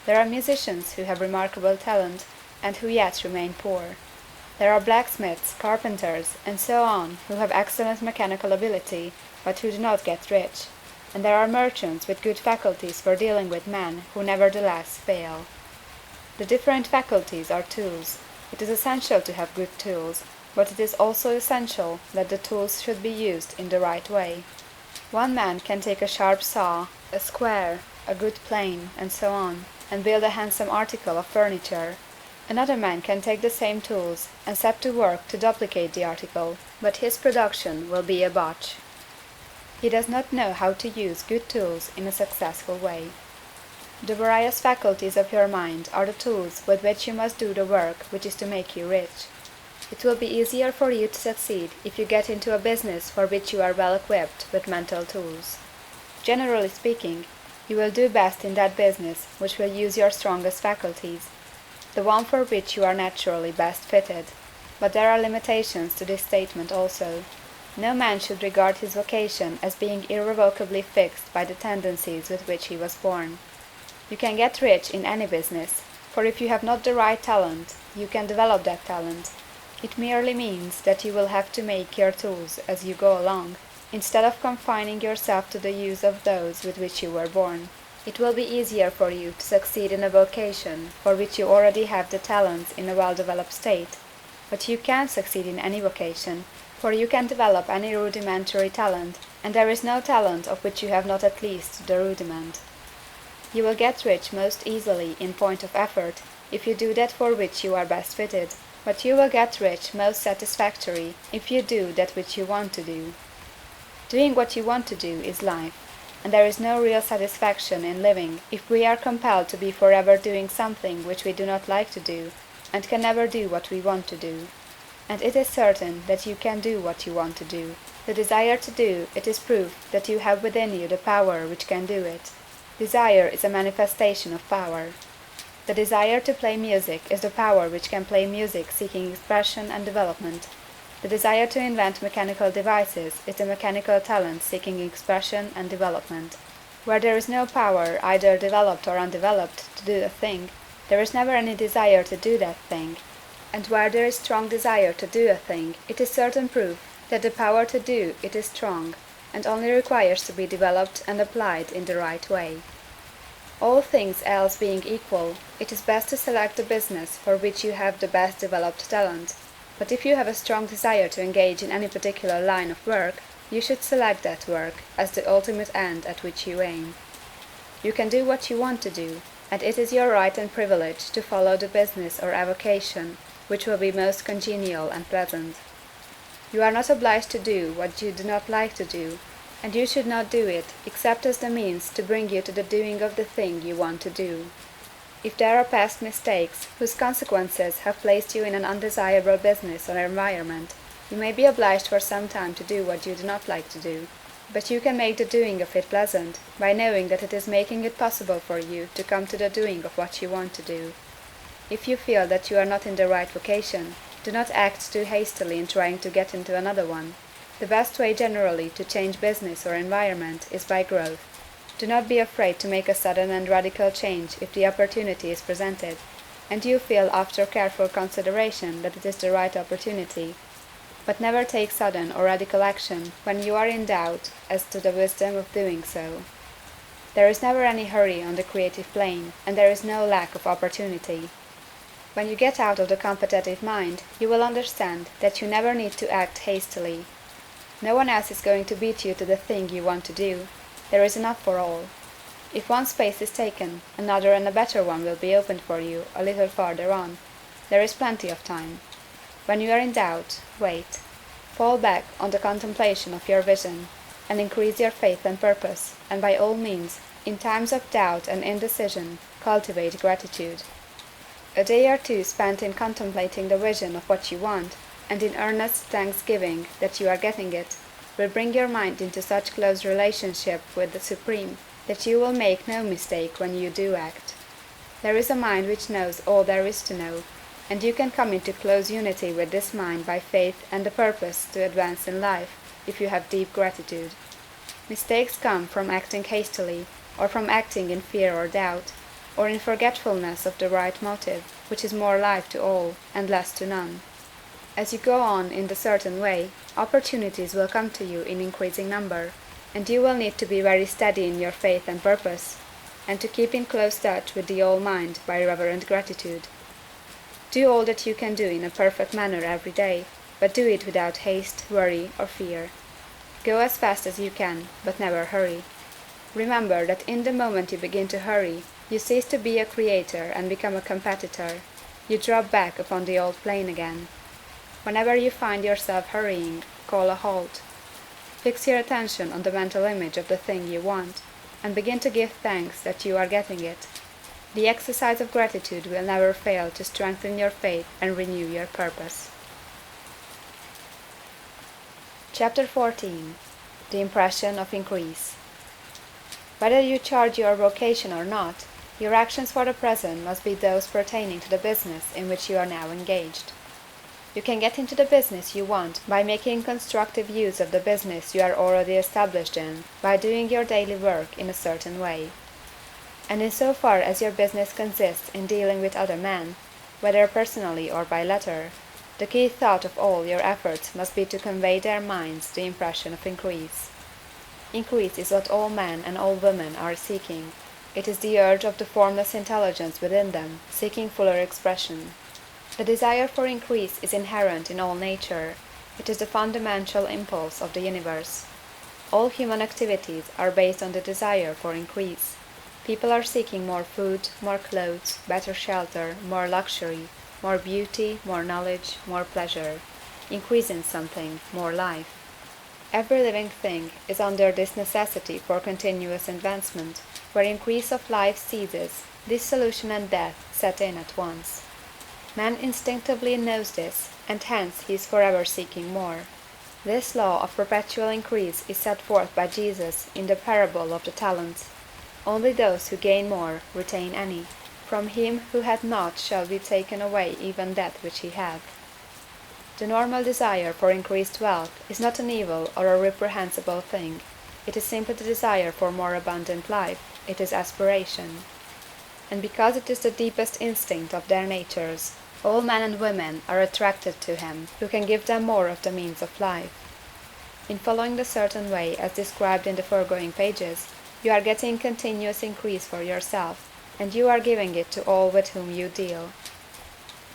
There are musicians who have remarkable talent, and who yet remain poor. There are blacksmiths, carpenters, and so on, who have excellent mechanical ability, but who do not get rich. And there are merchants with good faculties for dealing with men, who nevertheless fail. The different faculties are tools. It is essential to have good tools, but it is also essential that the tools should be used in the right way. One man can take a sharp saw, a square, a good plane, and so on, and build a handsome article of furniture. Another man can take the same tools and set to work to duplicate the article, but his production will be a botch. He does not know how to use good tools in a successful way. The various faculties of your mind are the tools with which you must do the work which is to make you rich. It will be easier for you to succeed if you get into a business for which you are well equipped with mental tools. Generally speaking, you will do best in that business which will use your strongest faculties, the one for which you are naturally best fitted. But there are limitations to this statement also. No man should regard his vocation as being irrevocably fixed by the tendencies with which he was born. You can get rich in any business, for if you have not the right talent, you can develop that talent. It merely means that you will have to make your tools as you go along, instead of confining yourself to the use of those with which you were born. It will be easier for you to succeed in a vocation for which you already have the talents in a well-developed state, but you can succeed in any vocation, for you can develop any rudimentary talent, and there is no talent of which you have not at least the rudiment. You will get rich most easily in point of effort if you do that for which you are best fitted, but you will get rich most satisfactory if you do that which you want to do. Doing what you want to do is life, and there is no real satisfaction in living if we are compelled to be forever doing something which we do not like to do, and can never do what we want to do. And it is certain that you can do what you want to do. The desire to do it is proof that you have within you the power which can do it. Desire is a manifestation of power. The desire to play music is the power which can play music seeking expression and development. The desire to invent mechanical devices is the mechanical talent seeking expression and development. Where there is no power, either developed or undeveloped, to do a thing, there is never any desire to do that thing. And where there is strong desire to do a thing, it is certain proof that the power to do it is strong, and only requires to be developed and applied in the right way. All things else being equal, it is best to select the business for which you have the best developed talent, but if you have a strong desire to engage in any particular line of work, you should select that work as the ultimate end at which you aim. You can do what you want to do, and it is your right and privilege to follow the business or avocation which will be most congenial and pleasant. You are not obliged to do what you do not like to do, and you should not do it except as the means to bring you to the doing of the thing you want to do. If there are past mistakes whose consequences have placed you in an undesirable business or environment, you may be obliged for some time to do what you do not like to do, but you can make the doing of it pleasant by knowing that it is making it possible for you to come to the doing of what you want to do. If you feel that you are not in the right vocation, do not act too hastily in trying to get into another one. The best way generally to change business or environment is by growth. Do not be afraid to make a sudden and radical change if the opportunity is presented, and you feel after careful consideration that it is the right opportunity. But never take sudden or radical action when you are in doubt as to the wisdom of doing so. There is never any hurry on the creative plane, and there is no lack of opportunity. When you get out of the competitive mind, you will understand that you never need to act hastily. No one else is going to beat you to the thing you want to do. There is enough for all. If one space is taken, another and a better one will be opened for you a little farther on. There is plenty of time. When you are in doubt, wait. Fall back on the contemplation of your vision, and increase your faith and purpose, and by all means, in times of doubt and indecision, cultivate gratitude. A day or two spent in contemplating the vision of what you want, and in earnest thanksgiving that you are getting it, will bring your mind into such close relationship with the Supreme that you will make no mistake when you do act. There is a mind which knows all there is to know, and you can come into close unity with this mind by faith and the purpose to advance in life, if you have deep gratitude. Mistakes come from acting hastily, or from acting in fear or doubt, or in forgetfulness of the right motive, which is more life to all, and less to none. As you go on in the certain way, opportunities will come to you in increasing number, and you will need to be very steady in your faith and purpose. and to keep in close touch with the all-mind by reverent gratitude. Do all that you can do in a perfect manner every day, but do it without haste, worry, or fear. Go as fast as you can, but never hurry. Remember that in the moment you begin to hurry, you cease to be a creator and become a competitor. You drop back upon the old plane again. Whenever you find yourself hurrying, call a halt. Fix your attention on the mental image of the thing you want, and begin to give thanks that you are getting it. The exercise of gratitude will never fail to strengthen your faith and renew your purpose. Chapter 14. The Impression of Increase. Whether you charge your vocation or not, your actions for the present must be those pertaining to the business in which you are now engaged. You can get into the business you want by making constructive use of the business you are already established in, by doing your daily work in a certain way. And in so far as your business consists in dealing with other men, whether personally or by letter, the key thought of all your efforts must be to convey their minds the impression of increase. Increase is what all men and all women are seeking. It is the urge of the formless intelligence within them, seeking fuller expression. The desire for increase is inherent in all nature. It is the fundamental impulse of the universe. All human activities are based on the desire for increase. People are seeking more food, more clothes, better shelter, more luxury, more beauty, more knowledge, more pleasure. Increase in something, more life. Every living thing is under this necessity for continuous advancement. Where increase of life ceases, dissolution and death set in at once. Man instinctively knows this, and hence he is forever seeking more. This law of perpetual increase is set forth by Jesus in the parable of the talents. Only those who gain more retain any. From him who hath not shall be taken away even that which he hath. The normal desire for increased wealth is not an evil or a reprehensible thing. It is simply the desire for more abundant life. It is aspiration. And because it is the deepest instinct of their natures, all men and women are attracted to him who can give them more of the means of life. In following the certain way as described in the foregoing pages, you are getting continuous increase for yourself, and you are giving it to all with whom you deal.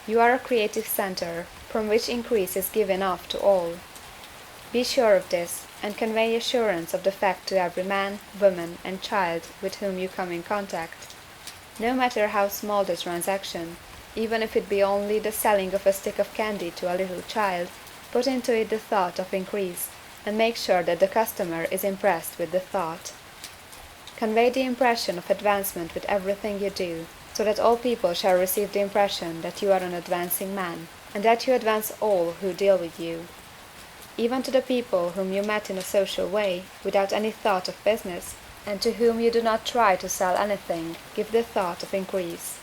You are a creative center, from which increase is given off to all. Be sure of this, and convey assurance of the fact to every man, woman, and child with whom you come in contact. No matter how small the transaction, even if it be only the selling of a stick of candy to a little child, put into it the thought of increase, and make sure that the customer is impressed with the thought. Convey the impression of advancement with everything you do, so that all people shall receive the impression that you are an advancing man, and that you advance all who deal with you. Even to the people whom you met in a social way, without any thought of business, and to whom you do not try to sell anything, give the thought of increase.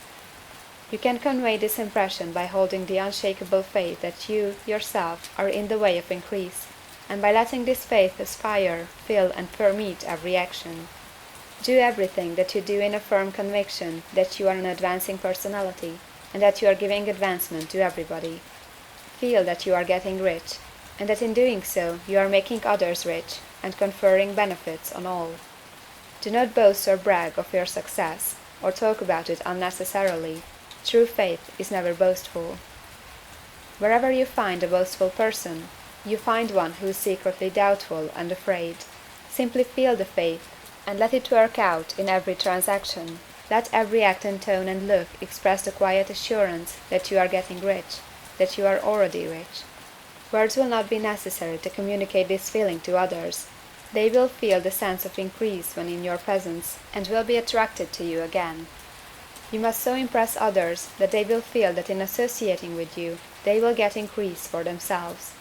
You can convey this impression by holding the unshakable faith that you, yourself, are in the way of increase, and by letting this faith aspire, fill, and permeate every action. Do everything that you do in a firm conviction that you are an advancing personality, and that you are giving advancement to everybody. Feel that you are getting rich, and that in doing so you are making others rich, and conferring benefits on all. Do not boast or brag of your success, or talk about it unnecessarily. True faith is never boastful. Wherever you find a boastful person, you find one who is secretly doubtful and afraid. Simply feel the faith, and let it work out in every transaction. Let every act and tone and look express the quiet assurance that you are getting rich, that you are already rich. Words will not be necessary to communicate this feeling to others. They will feel the sense of increase when in your presence, and will be attracted to you again. You must so impress others that they will feel that in associating with you, they will get increase for themselves.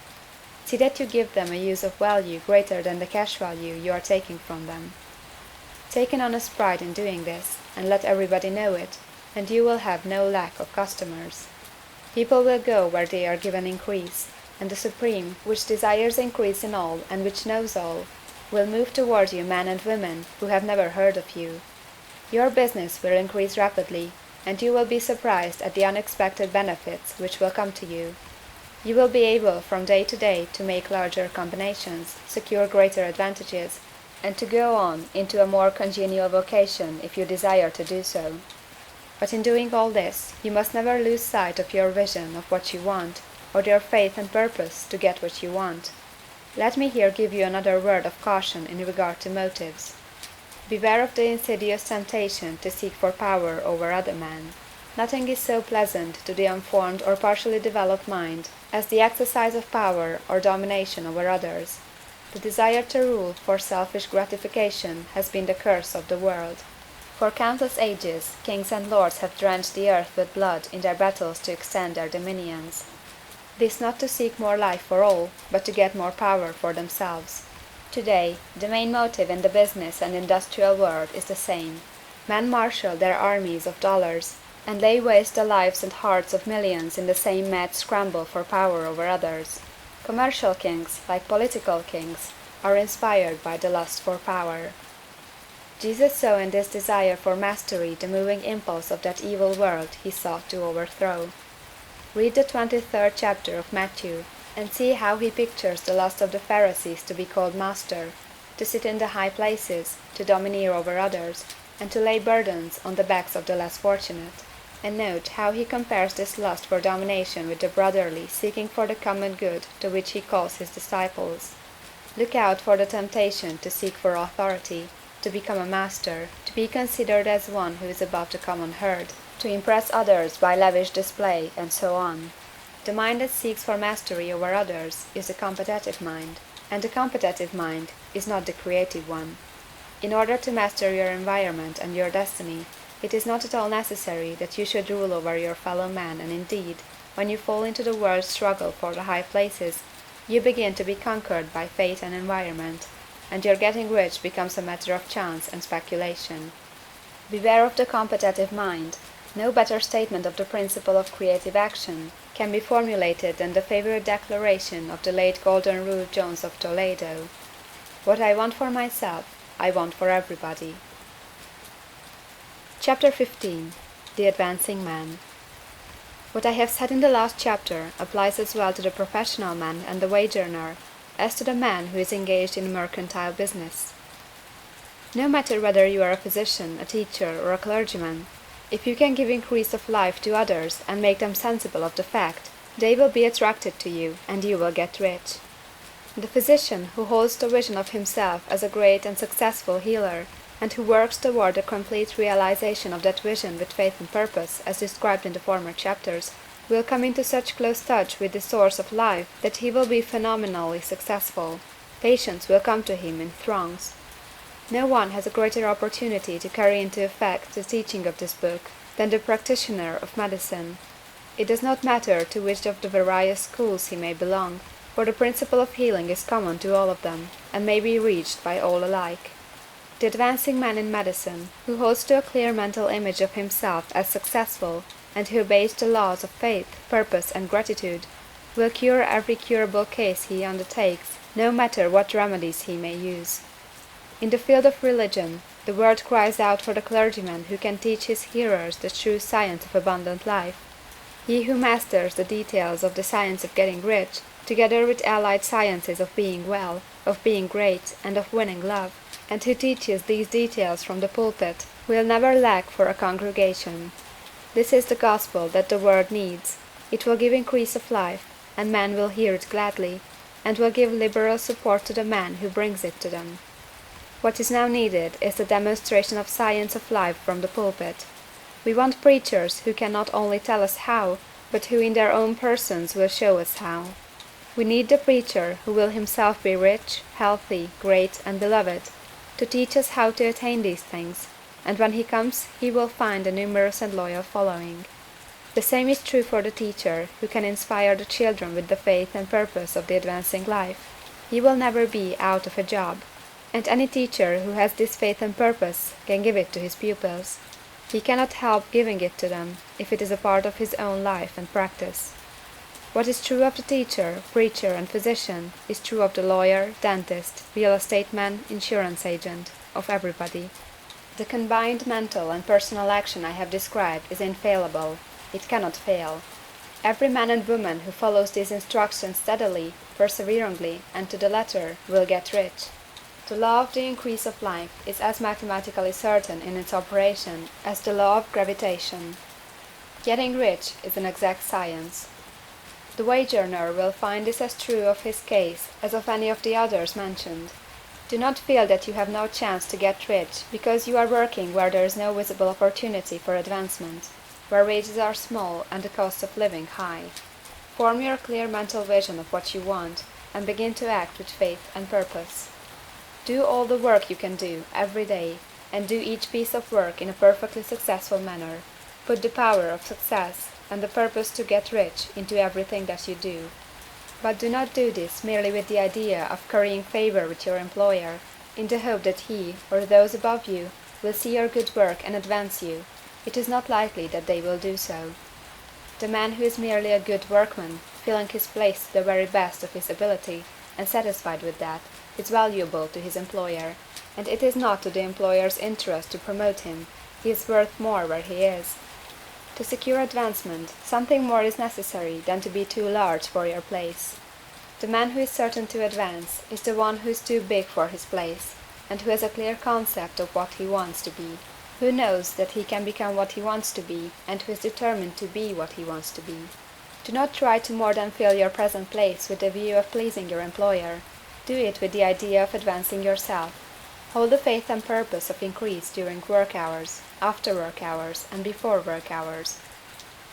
See that you give them a use of value greater than the cash value you are taking from them. Take an honest pride in doing this, and let everybody know it, and you will have no lack of customers. People will go where they are given increase, and the Supreme, which desires increase in all and which knows all, will move toward you men and women who have never heard of you. Your business will increase rapidly, and you will be surprised at the unexpected benefits which will come to you. You will be able from day to day to make larger combinations, secure greater advantages, and to go on into a more congenial vocation if you desire to do so. But in doing all this, you must never lose sight of your vision of what you want, or your faith and purpose to get what you want. Let me here give you another word of caution in regard to motives. Beware of the insidious temptation to seek for power over other men. Nothing is so pleasant to the unformed or partially developed mind as the exercise of power or domination over others. The desire to rule for selfish gratification has been the curse of the world. For countless ages, kings and lords have drenched the earth with blood in their battles to extend their dominions. This not to seek more life for all, but to get more power for themselves. Today, the main motive in the business and industrial world is the same. Men marshal their armies of dollars, and lay waste the lives and hearts of millions in the same mad scramble for power over others. Commercial kings, like political kings, are inspired by the lust for power. Jesus saw in this desire for mastery the moving impulse of that evil world he sought to overthrow. Read the 23rd chapter of Matthew, and see how he pictures the lust of the Pharisees to be called master, to sit in the high places, to domineer over others, and to lay burdens on the backs of the less fortunate. And note how he compares this lust for domination with the brotherly seeking for the common good to which he calls his disciples. Look out for the temptation to seek for authority, to become a master, to be considered as one who is above the common herd, to impress others by lavish display, and so on. The mind that seeks for mastery over others is the competitive mind, and the competitive mind is not the creative one. In order to master your environment and your destiny, it is not at all necessary that you should rule over your fellow men, and indeed, when you fall into the world's struggle for the high places, you begin to be conquered by fate and environment, and your getting rich becomes a matter of chance and speculation. Beware of the competitive mind. No better statement of the principle of creative action can be formulated than the favorite declaration of the late Golden Rule Jones of Toledo: "What I want for myself, I want for everybody." Chapter 15. The Advancing Man. What I have said in the last chapter applies as well to the professional man and the wage earner as to the man who is engaged in mercantile business. No matter whether you are a physician, a teacher, or a clergyman, if you can give increase of life to others and make them sensible of the fact, they will be attracted to you, and you will get rich. The physician who holds the vision of himself as a great and successful healer, and who works toward the complete realization of that vision with faith and purpose, as described in the former chapters, will come into such close touch with the source of life that he will be phenomenally successful. Patients will come to him in throngs. No one has a greater opportunity to carry into effect the teaching of this book than the practitioner of medicine. It does not matter to which of the various schools he may belong, for the principle of healing is common to all of them, and may be reached by all alike. The advancing man in medicine, who holds to a clear mental image of himself as successful, and who obeys the laws of faith, purpose, and gratitude, will cure every curable case he undertakes, no matter what remedies he may use. In the field of religion, the world cries out for the clergyman who can teach his hearers the true science of abundant life. He who masters the details of the science of getting rich, together with allied sciences of being well, of being great, and of winning love, and who teaches these details from the pulpit, will never lack for a congregation. This is the gospel that the world needs. It will give increase of life, and men will hear it gladly, and will give liberal support to the man who brings it to them. What is now needed is the demonstration of science of life from the pulpit. We want preachers who can not only tell us how, but who in their own persons will show us how. We need the preacher who will himself be rich, healthy, great, and beloved, to teach us how to attain these things, and when he comes he will find a numerous and loyal following. The same is true for the teacher who can inspire the children with the faith and purpose of the advancing life. He will never be out of a job. And any teacher who has this faith and purpose can give it to his pupils. He cannot help giving it to them if it is a part of his own life and practice. What is true of the teacher, preacher, and physician is true of the lawyer, dentist, real estate man, insurance agent, of everybody. The combined mental and personal action I have described is infallible. It cannot fail. Every man and woman who follows these instructions steadily, perseveringly, and to the letter will get rich. The law of the increase of life is as mathematically certain in its operation as the law of gravitation. Getting rich is an exact science. The wage earner will find this as true of his case as of any of the others mentioned. Do not feel that you have no chance to get rich because you are working where there is no visible opportunity for advancement, where wages are small and the cost of living high. Form your clear mental vision of what you want, and begin to act with faith and purpose. Do all the work you can do, every day, and do each piece of work in a perfectly successful manner. Put the power of success, and the purpose to get rich, into everything that you do. But do not do this merely with the idea of currying favor with your employer, in the hope that he, or those above you, will see your good work and advance you. It is not likely that they will do so. The man who is merely a good workman, filling his place to the very best of his ability, and satisfied with that, is valuable to his employer, and it is not to the employer's interest to promote him. He is worth more where he is. To secure advancement, something more is necessary than to be too large for your place. The man who is certain to advance is the one who is too big for his place, and who has a clear concept of what he wants to be, who knows that he can become what he wants to be, and who is determined to be what he wants to be. Do not try to more than fill your present place with the view of pleasing your employer. Do it with the idea of advancing yourself. Hold the faith and purpose of increase during work hours, after work hours, and before work hours.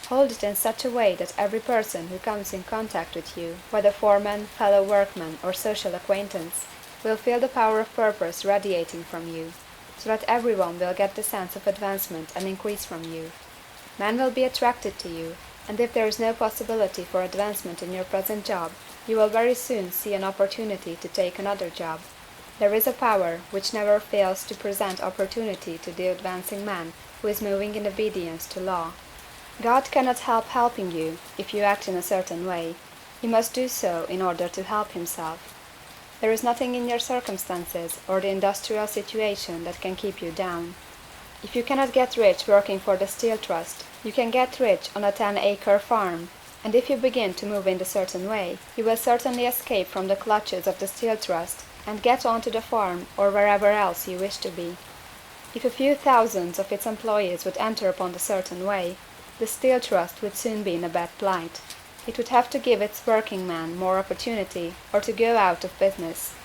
Hold it in such a way that every person who comes in contact with you, whether foreman, fellow workman, or social acquaintance, will feel the power of purpose radiating from you, so that everyone will get the sense of advancement and increase from you. Men will be attracted to you, and if there is no possibility for advancement in your present job, you will very soon see an opportunity to take another job. There is a power which never fails to present opportunity to the advancing man who is moving in obedience to law. God cannot help helping you if you act in a certain way. He must do so in order to help himself. There is nothing in your circumstances or the industrial situation that can keep you down. If you cannot get rich working for the Steel Trust, you can get rich on a 10-acre farm, and if you begin to move in a certain way, you will certainly escape from the clutches of the Steel Trust and get on to the farm or wherever else you wish to be. If a few thousands of its employees would enter upon the certain way, the Steel Trust would soon be in a bad plight. It would have to give its working men more opportunity, or to go out of business.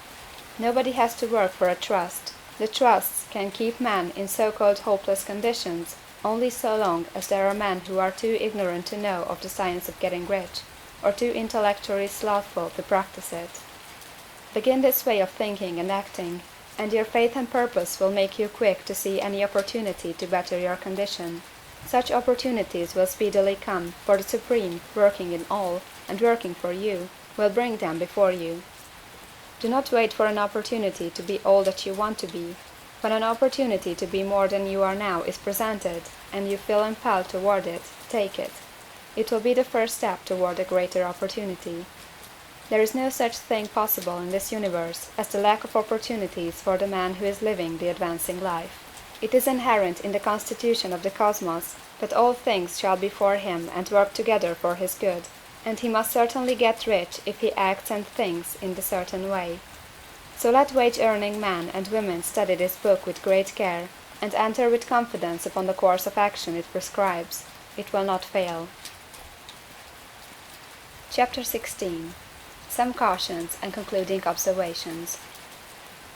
Nobody has to work for a trust. The trusts can keep men in so-called hopeless conditions only so long as there are men who are too ignorant to know of the science of getting rich, or too intellectually slothful to practice it. Begin this way of thinking and acting, and your faith and purpose will make you quick to see any opportunity to better your condition. Such opportunities will speedily come, for the Supreme, working in all, and working for you, will bring them before you. Do not wait for an opportunity to be all that you want to be. When an opportunity to be more than you are now is presented, and you feel impelled toward it, take it. It will be the first step toward a greater opportunity. There is no such thing possible in this universe as the lack of opportunities for the man who is living the advancing life. It is inherent in the constitution of the cosmos that all things shall be for him and work together for his good, and he must certainly get rich if he acts and thinks in the certain way. So let wage-earning men and women study this book with great care, and enter with confidence upon the course of action it prescribes. It will not fail. Chapter 16. Some cautions and concluding observations.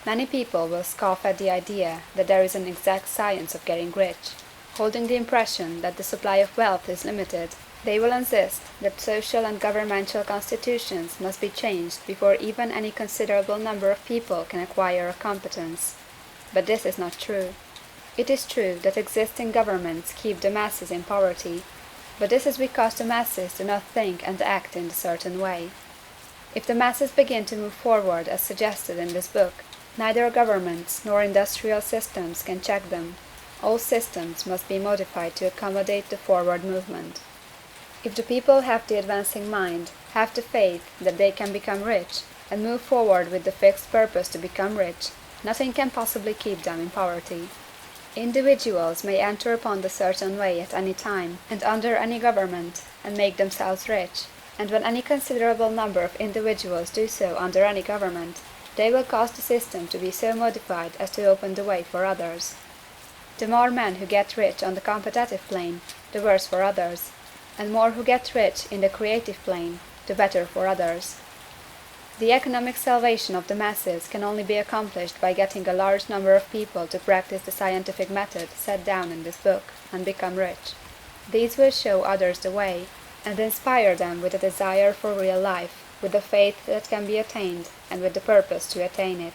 Many people will scoff at the idea that there is an exact science of getting rich. Holding the impression that the supply of wealth is limited, they will insist that social and governmental constitutions must be changed before even any considerable number of people can acquire a competence. But this is not true. It is true that existing governments keep the masses in poverty, but this is because the masses do not think and act in a certain way. If the masses begin to move forward as suggested in this book, neither governments nor industrial systems can check them. All systems must be modified to accommodate the forward movement. If the people have the advancing mind, have the faith that they can become rich, and move forward with the fixed purpose to become rich, nothing can possibly keep them in poverty. Individuals may enter upon the certain way at any time, and under any government, and make themselves rich, and when any considerable number of individuals do so under any government, They will cause the system to be so modified as to open the way for others. The more men who get rich on the competitive plane, the worse for others, and more who get rich in the creative plane, the better for others. The economic salvation of the masses can only be accomplished by getting a large number of people to practice the scientific method set down in this book, and become rich. These will show others the way, and inspire them with a desire for real life, with the faith that can be attained, and with the purpose to attain it.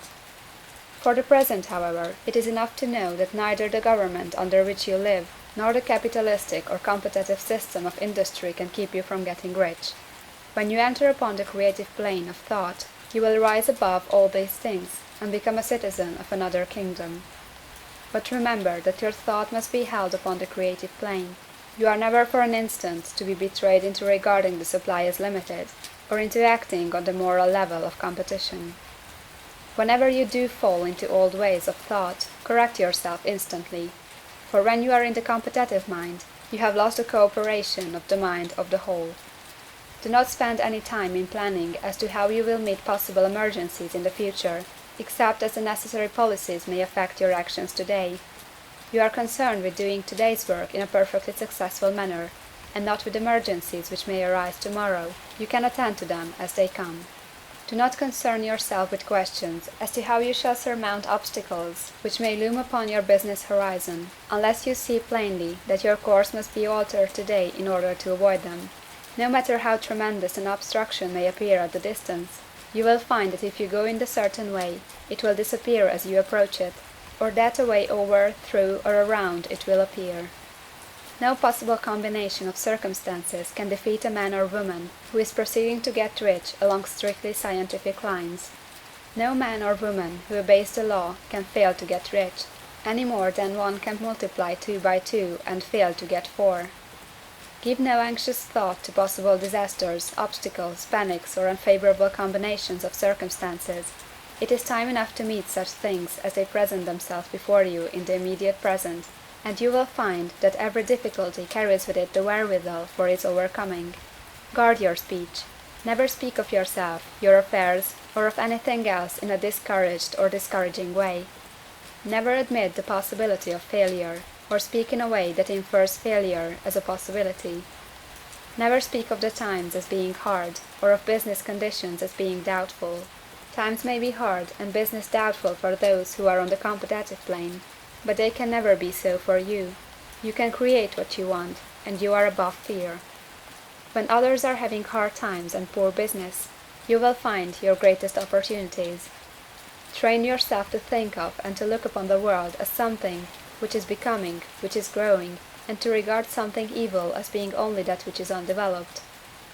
For the present, however, it is enough to know that neither the government under which you live, nor the capitalistic or competitive system of industry can keep you from getting rich. When you enter upon the creative plane of thought, you will rise above all these things, and become a citizen of another kingdom. But remember that your thought must be held upon the creative plane. You are never for an instant to be betrayed into regarding the supply as limited, or into acting on the moral level of competition. Whenever you do fall into old ways of thought, correct yourself instantly, for when you are in the competitive mind, you have lost the cooperation of the mind of the whole. Do not spend any time in planning as to how you will meet possible emergencies in the future, except as the necessary policies may affect your actions today. You are concerned with doing today's work in a perfectly successful manner, and not with emergencies which may arise tomorrow. You can attend to them as they come. Do not concern yourself with questions as to how you shall surmount obstacles which may loom upon your business horizon, unless you see plainly that your course must be altered today in order to avoid them. No matter how tremendous an obstruction may appear at the distance, you will find that if you go in the certain way, it will disappear as you approach it, or that a way over, through, or around it will appear. No possible combination of circumstances can defeat a man or woman who is proceeding to get rich along strictly scientific lines. No man or woman who obeys the law can fail to get rich, any more than one can multiply 2 by 2 and fail to get 4. Give no anxious thought to possible disasters, obstacles, panics, or unfavorable combinations of circumstances. It is time enough to meet such things as they present themselves before you in the immediate present, and you will find that every difficulty carries with it the wherewithal for its overcoming. Guard your speech. Never speak of yourself, your affairs, or of anything else in a discouraged or discouraging way. Never admit the possibility of failure, or speak in a way that infers failure as a possibility. Never speak of the times as being hard, or of business conditions as being doubtful. Times may be hard and business doubtful for those who are on the competitive plane, but they can never be so for you. You can create what you want, and you are above fear. When others are having hard times and poor business, you will find your greatest opportunities. Train yourself to think of and to look upon the world as something which is becoming, which is growing, and to regard something evil as being only that which is undeveloped.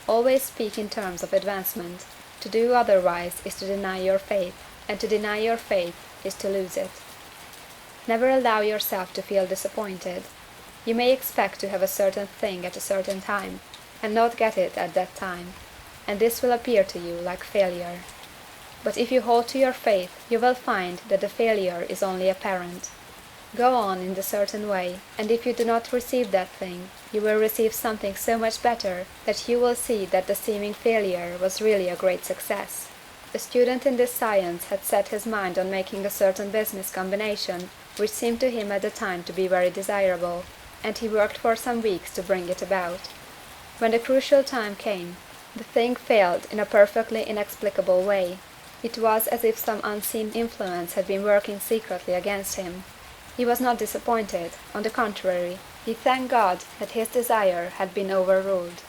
Always speak in terms of advancement. To do otherwise is to deny your faith, and to deny your faith is to lose it. Never allow yourself to feel disappointed. You may expect to have a certain thing at a certain time, and not get it at that time, and this will appear to you like failure. But if you hold to your faith, you will find that the failure is only apparent. Go on in the certain way, and if you do not receive that thing, you will receive something so much better that you will see that the seeming failure was really a great success. A student in this science had set his mind on making a certain business combination which seemed to him at the time to be very desirable, and he worked for some weeks to bring it about. When the crucial time came, the thing failed in a perfectly inexplicable way. It was as if some unseen influence had been working secretly against him. He was not disappointed; on the contrary, he thanked God that his desire had been overruled,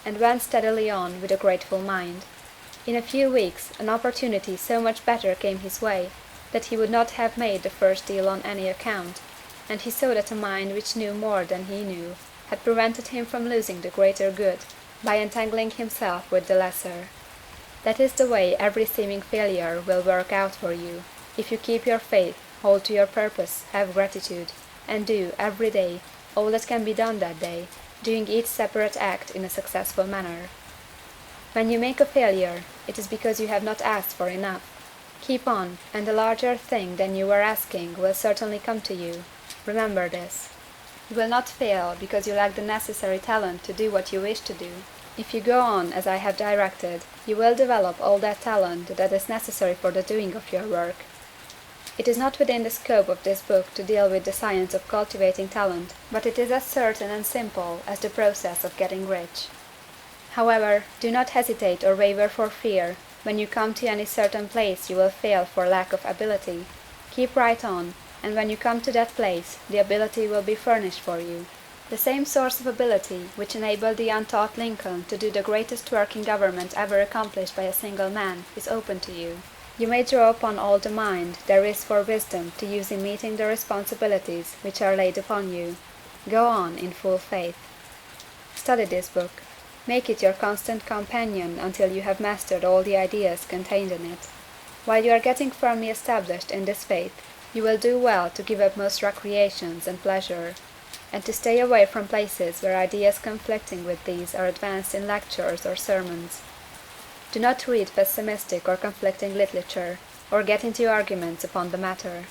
and went steadily on with a grateful mind. In a few weeks an opportunity so much better came his way that he would not have made the first deal on any account, and he saw that a mind which knew more than he knew had prevented him from losing the greater good by entangling himself with the lesser. That is the way every seeming failure will work out for you, if you keep your faith, hold to your purpose, have gratitude, and do, every day, all that can be done that day, doing each separate act in a successful manner. When you make a failure, it is because you have not asked for enough. Keep on, and a larger thing than you were asking will certainly come to you. Remember this. You will not fail because you lack the necessary talent to do what you wish to do. If you go on as I have directed, you will develop all that talent that is necessary for the doing of your work. It is not within the scope of this book to deal with the science of cultivating talent, but it is as certain and simple as the process of getting rich. However, do not hesitate or waver for fear when you come to any certain place you will fail for lack of ability. Keep right on, and when you come to that place, the ability will be furnished for you. The same source of ability which enabled the untaught Lincoln to do the greatest work in government ever accomplished by a single man is open to you. You may draw upon all the mind there is for wisdom to use in meeting the responsibilities which are laid upon you. Go on in full faith. Study this book. Make it your constant companion until you have mastered all the ideas contained in it. While you are getting firmly established in this faith, you will do well to give up most recreations and pleasure, and to stay away from places where ideas conflicting with these are advanced in lectures or sermons. Do not read pessimistic or conflicting literature, or get into arguments upon the matter.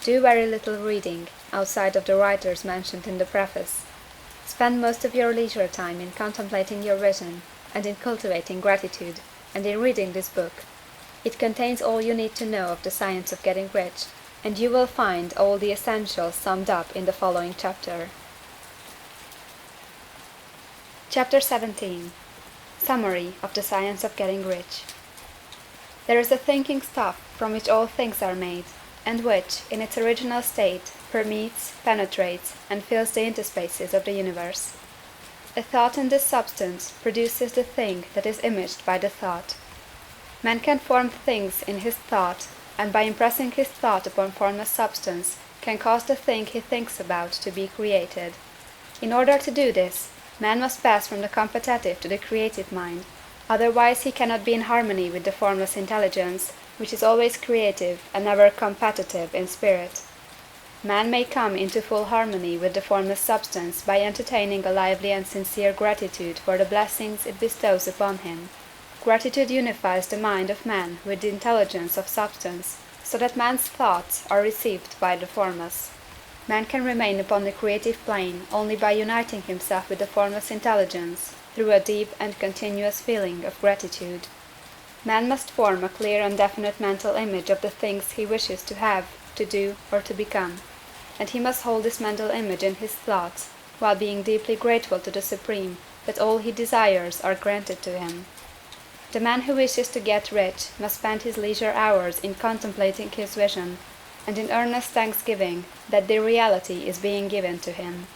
Do very little reading, outside of the writers mentioned in the preface. Spend most of your leisure time in contemplating your vision, and in cultivating gratitude, and in reading this book. It contains all you need to know of the science of getting rich, and you will find all the essentials summed up in the following chapter. Chapter 17. Summary of the Science of Getting Rich. There is a thinking stuff from which all things are made, and which, in its original state, permeates, penetrates, and fills the interspaces of the universe. A thought in this substance produces the thing that is imaged by the thought. Man can form things in his thought, and by impressing his thought upon formless substance, can cause the thing he thinks about to be created. In order to do this, man must pass from the competitive to the creative mind, otherwise he cannot be in harmony with the formless intelligence, which is always creative and never competitive in spirit. Man may come into full harmony with the formless substance by entertaining a lively and sincere gratitude for the blessings it bestows upon him. Gratitude unifies the mind of man with the intelligence of substance, so that man's thoughts are received by the formless. Man can remain upon the creative plane only by uniting himself with the formless intelligence through a deep and continuous feeling of gratitude. Man must form a clear and definite mental image of the things he wishes to have, to do, or to become, and he must hold this mental image in his thoughts, while being deeply grateful to the Supreme that all he desires are granted to him. The man who wishes to get rich must spend his leisure hours in contemplating his vision, and in earnest thanksgiving that the reality is being given to him.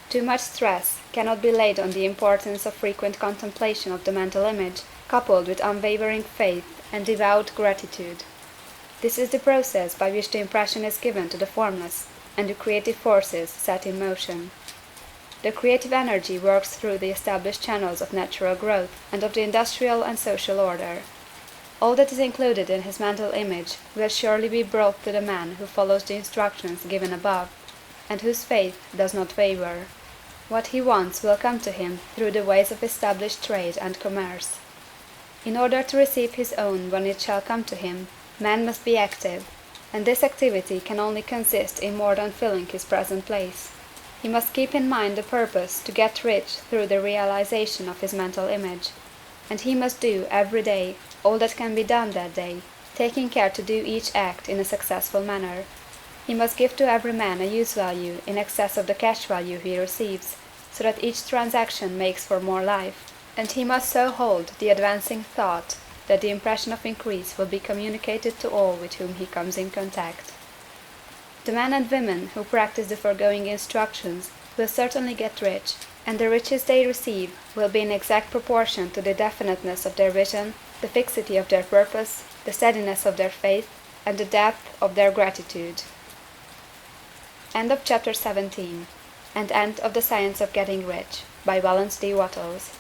Too much stress cannot be laid on the importance of frequent contemplation of the mental image, coupled with unwavering faith and devout gratitude. This is the process by which the impression is given to the formless, and the creative forces set in motion. The creative energy works through the established channels of natural growth and of the industrial and social order. All that is included in his mental image will surely be brought to the man who follows the instructions given above, and whose faith does not waver. What he wants will come to him through the ways of established trade and commerce. In order to receive his own when it shall come to him, man must be active, and this activity can only consist in more than filling his present place. He must keep in mind the purpose to get rich through the realization of his mental image, and he must do every day all that can be done that day, taking care to do each act in a successful manner. He must give to every man a use value in excess of the cash value he receives, so that each transaction makes for more life, and he must so hold the advancing thought that the impression of increase will be communicated to all with whom he comes in contact. The men and women who practice the foregoing instructions will certainly get rich, and the riches they receive will be in exact proportion to the definiteness of their vision, the fixity of their purpose, the steadiness of their faith, and the depth of their gratitude. End of chapter 17, and end of the Science of Getting Rich, by Valence D. Wattles.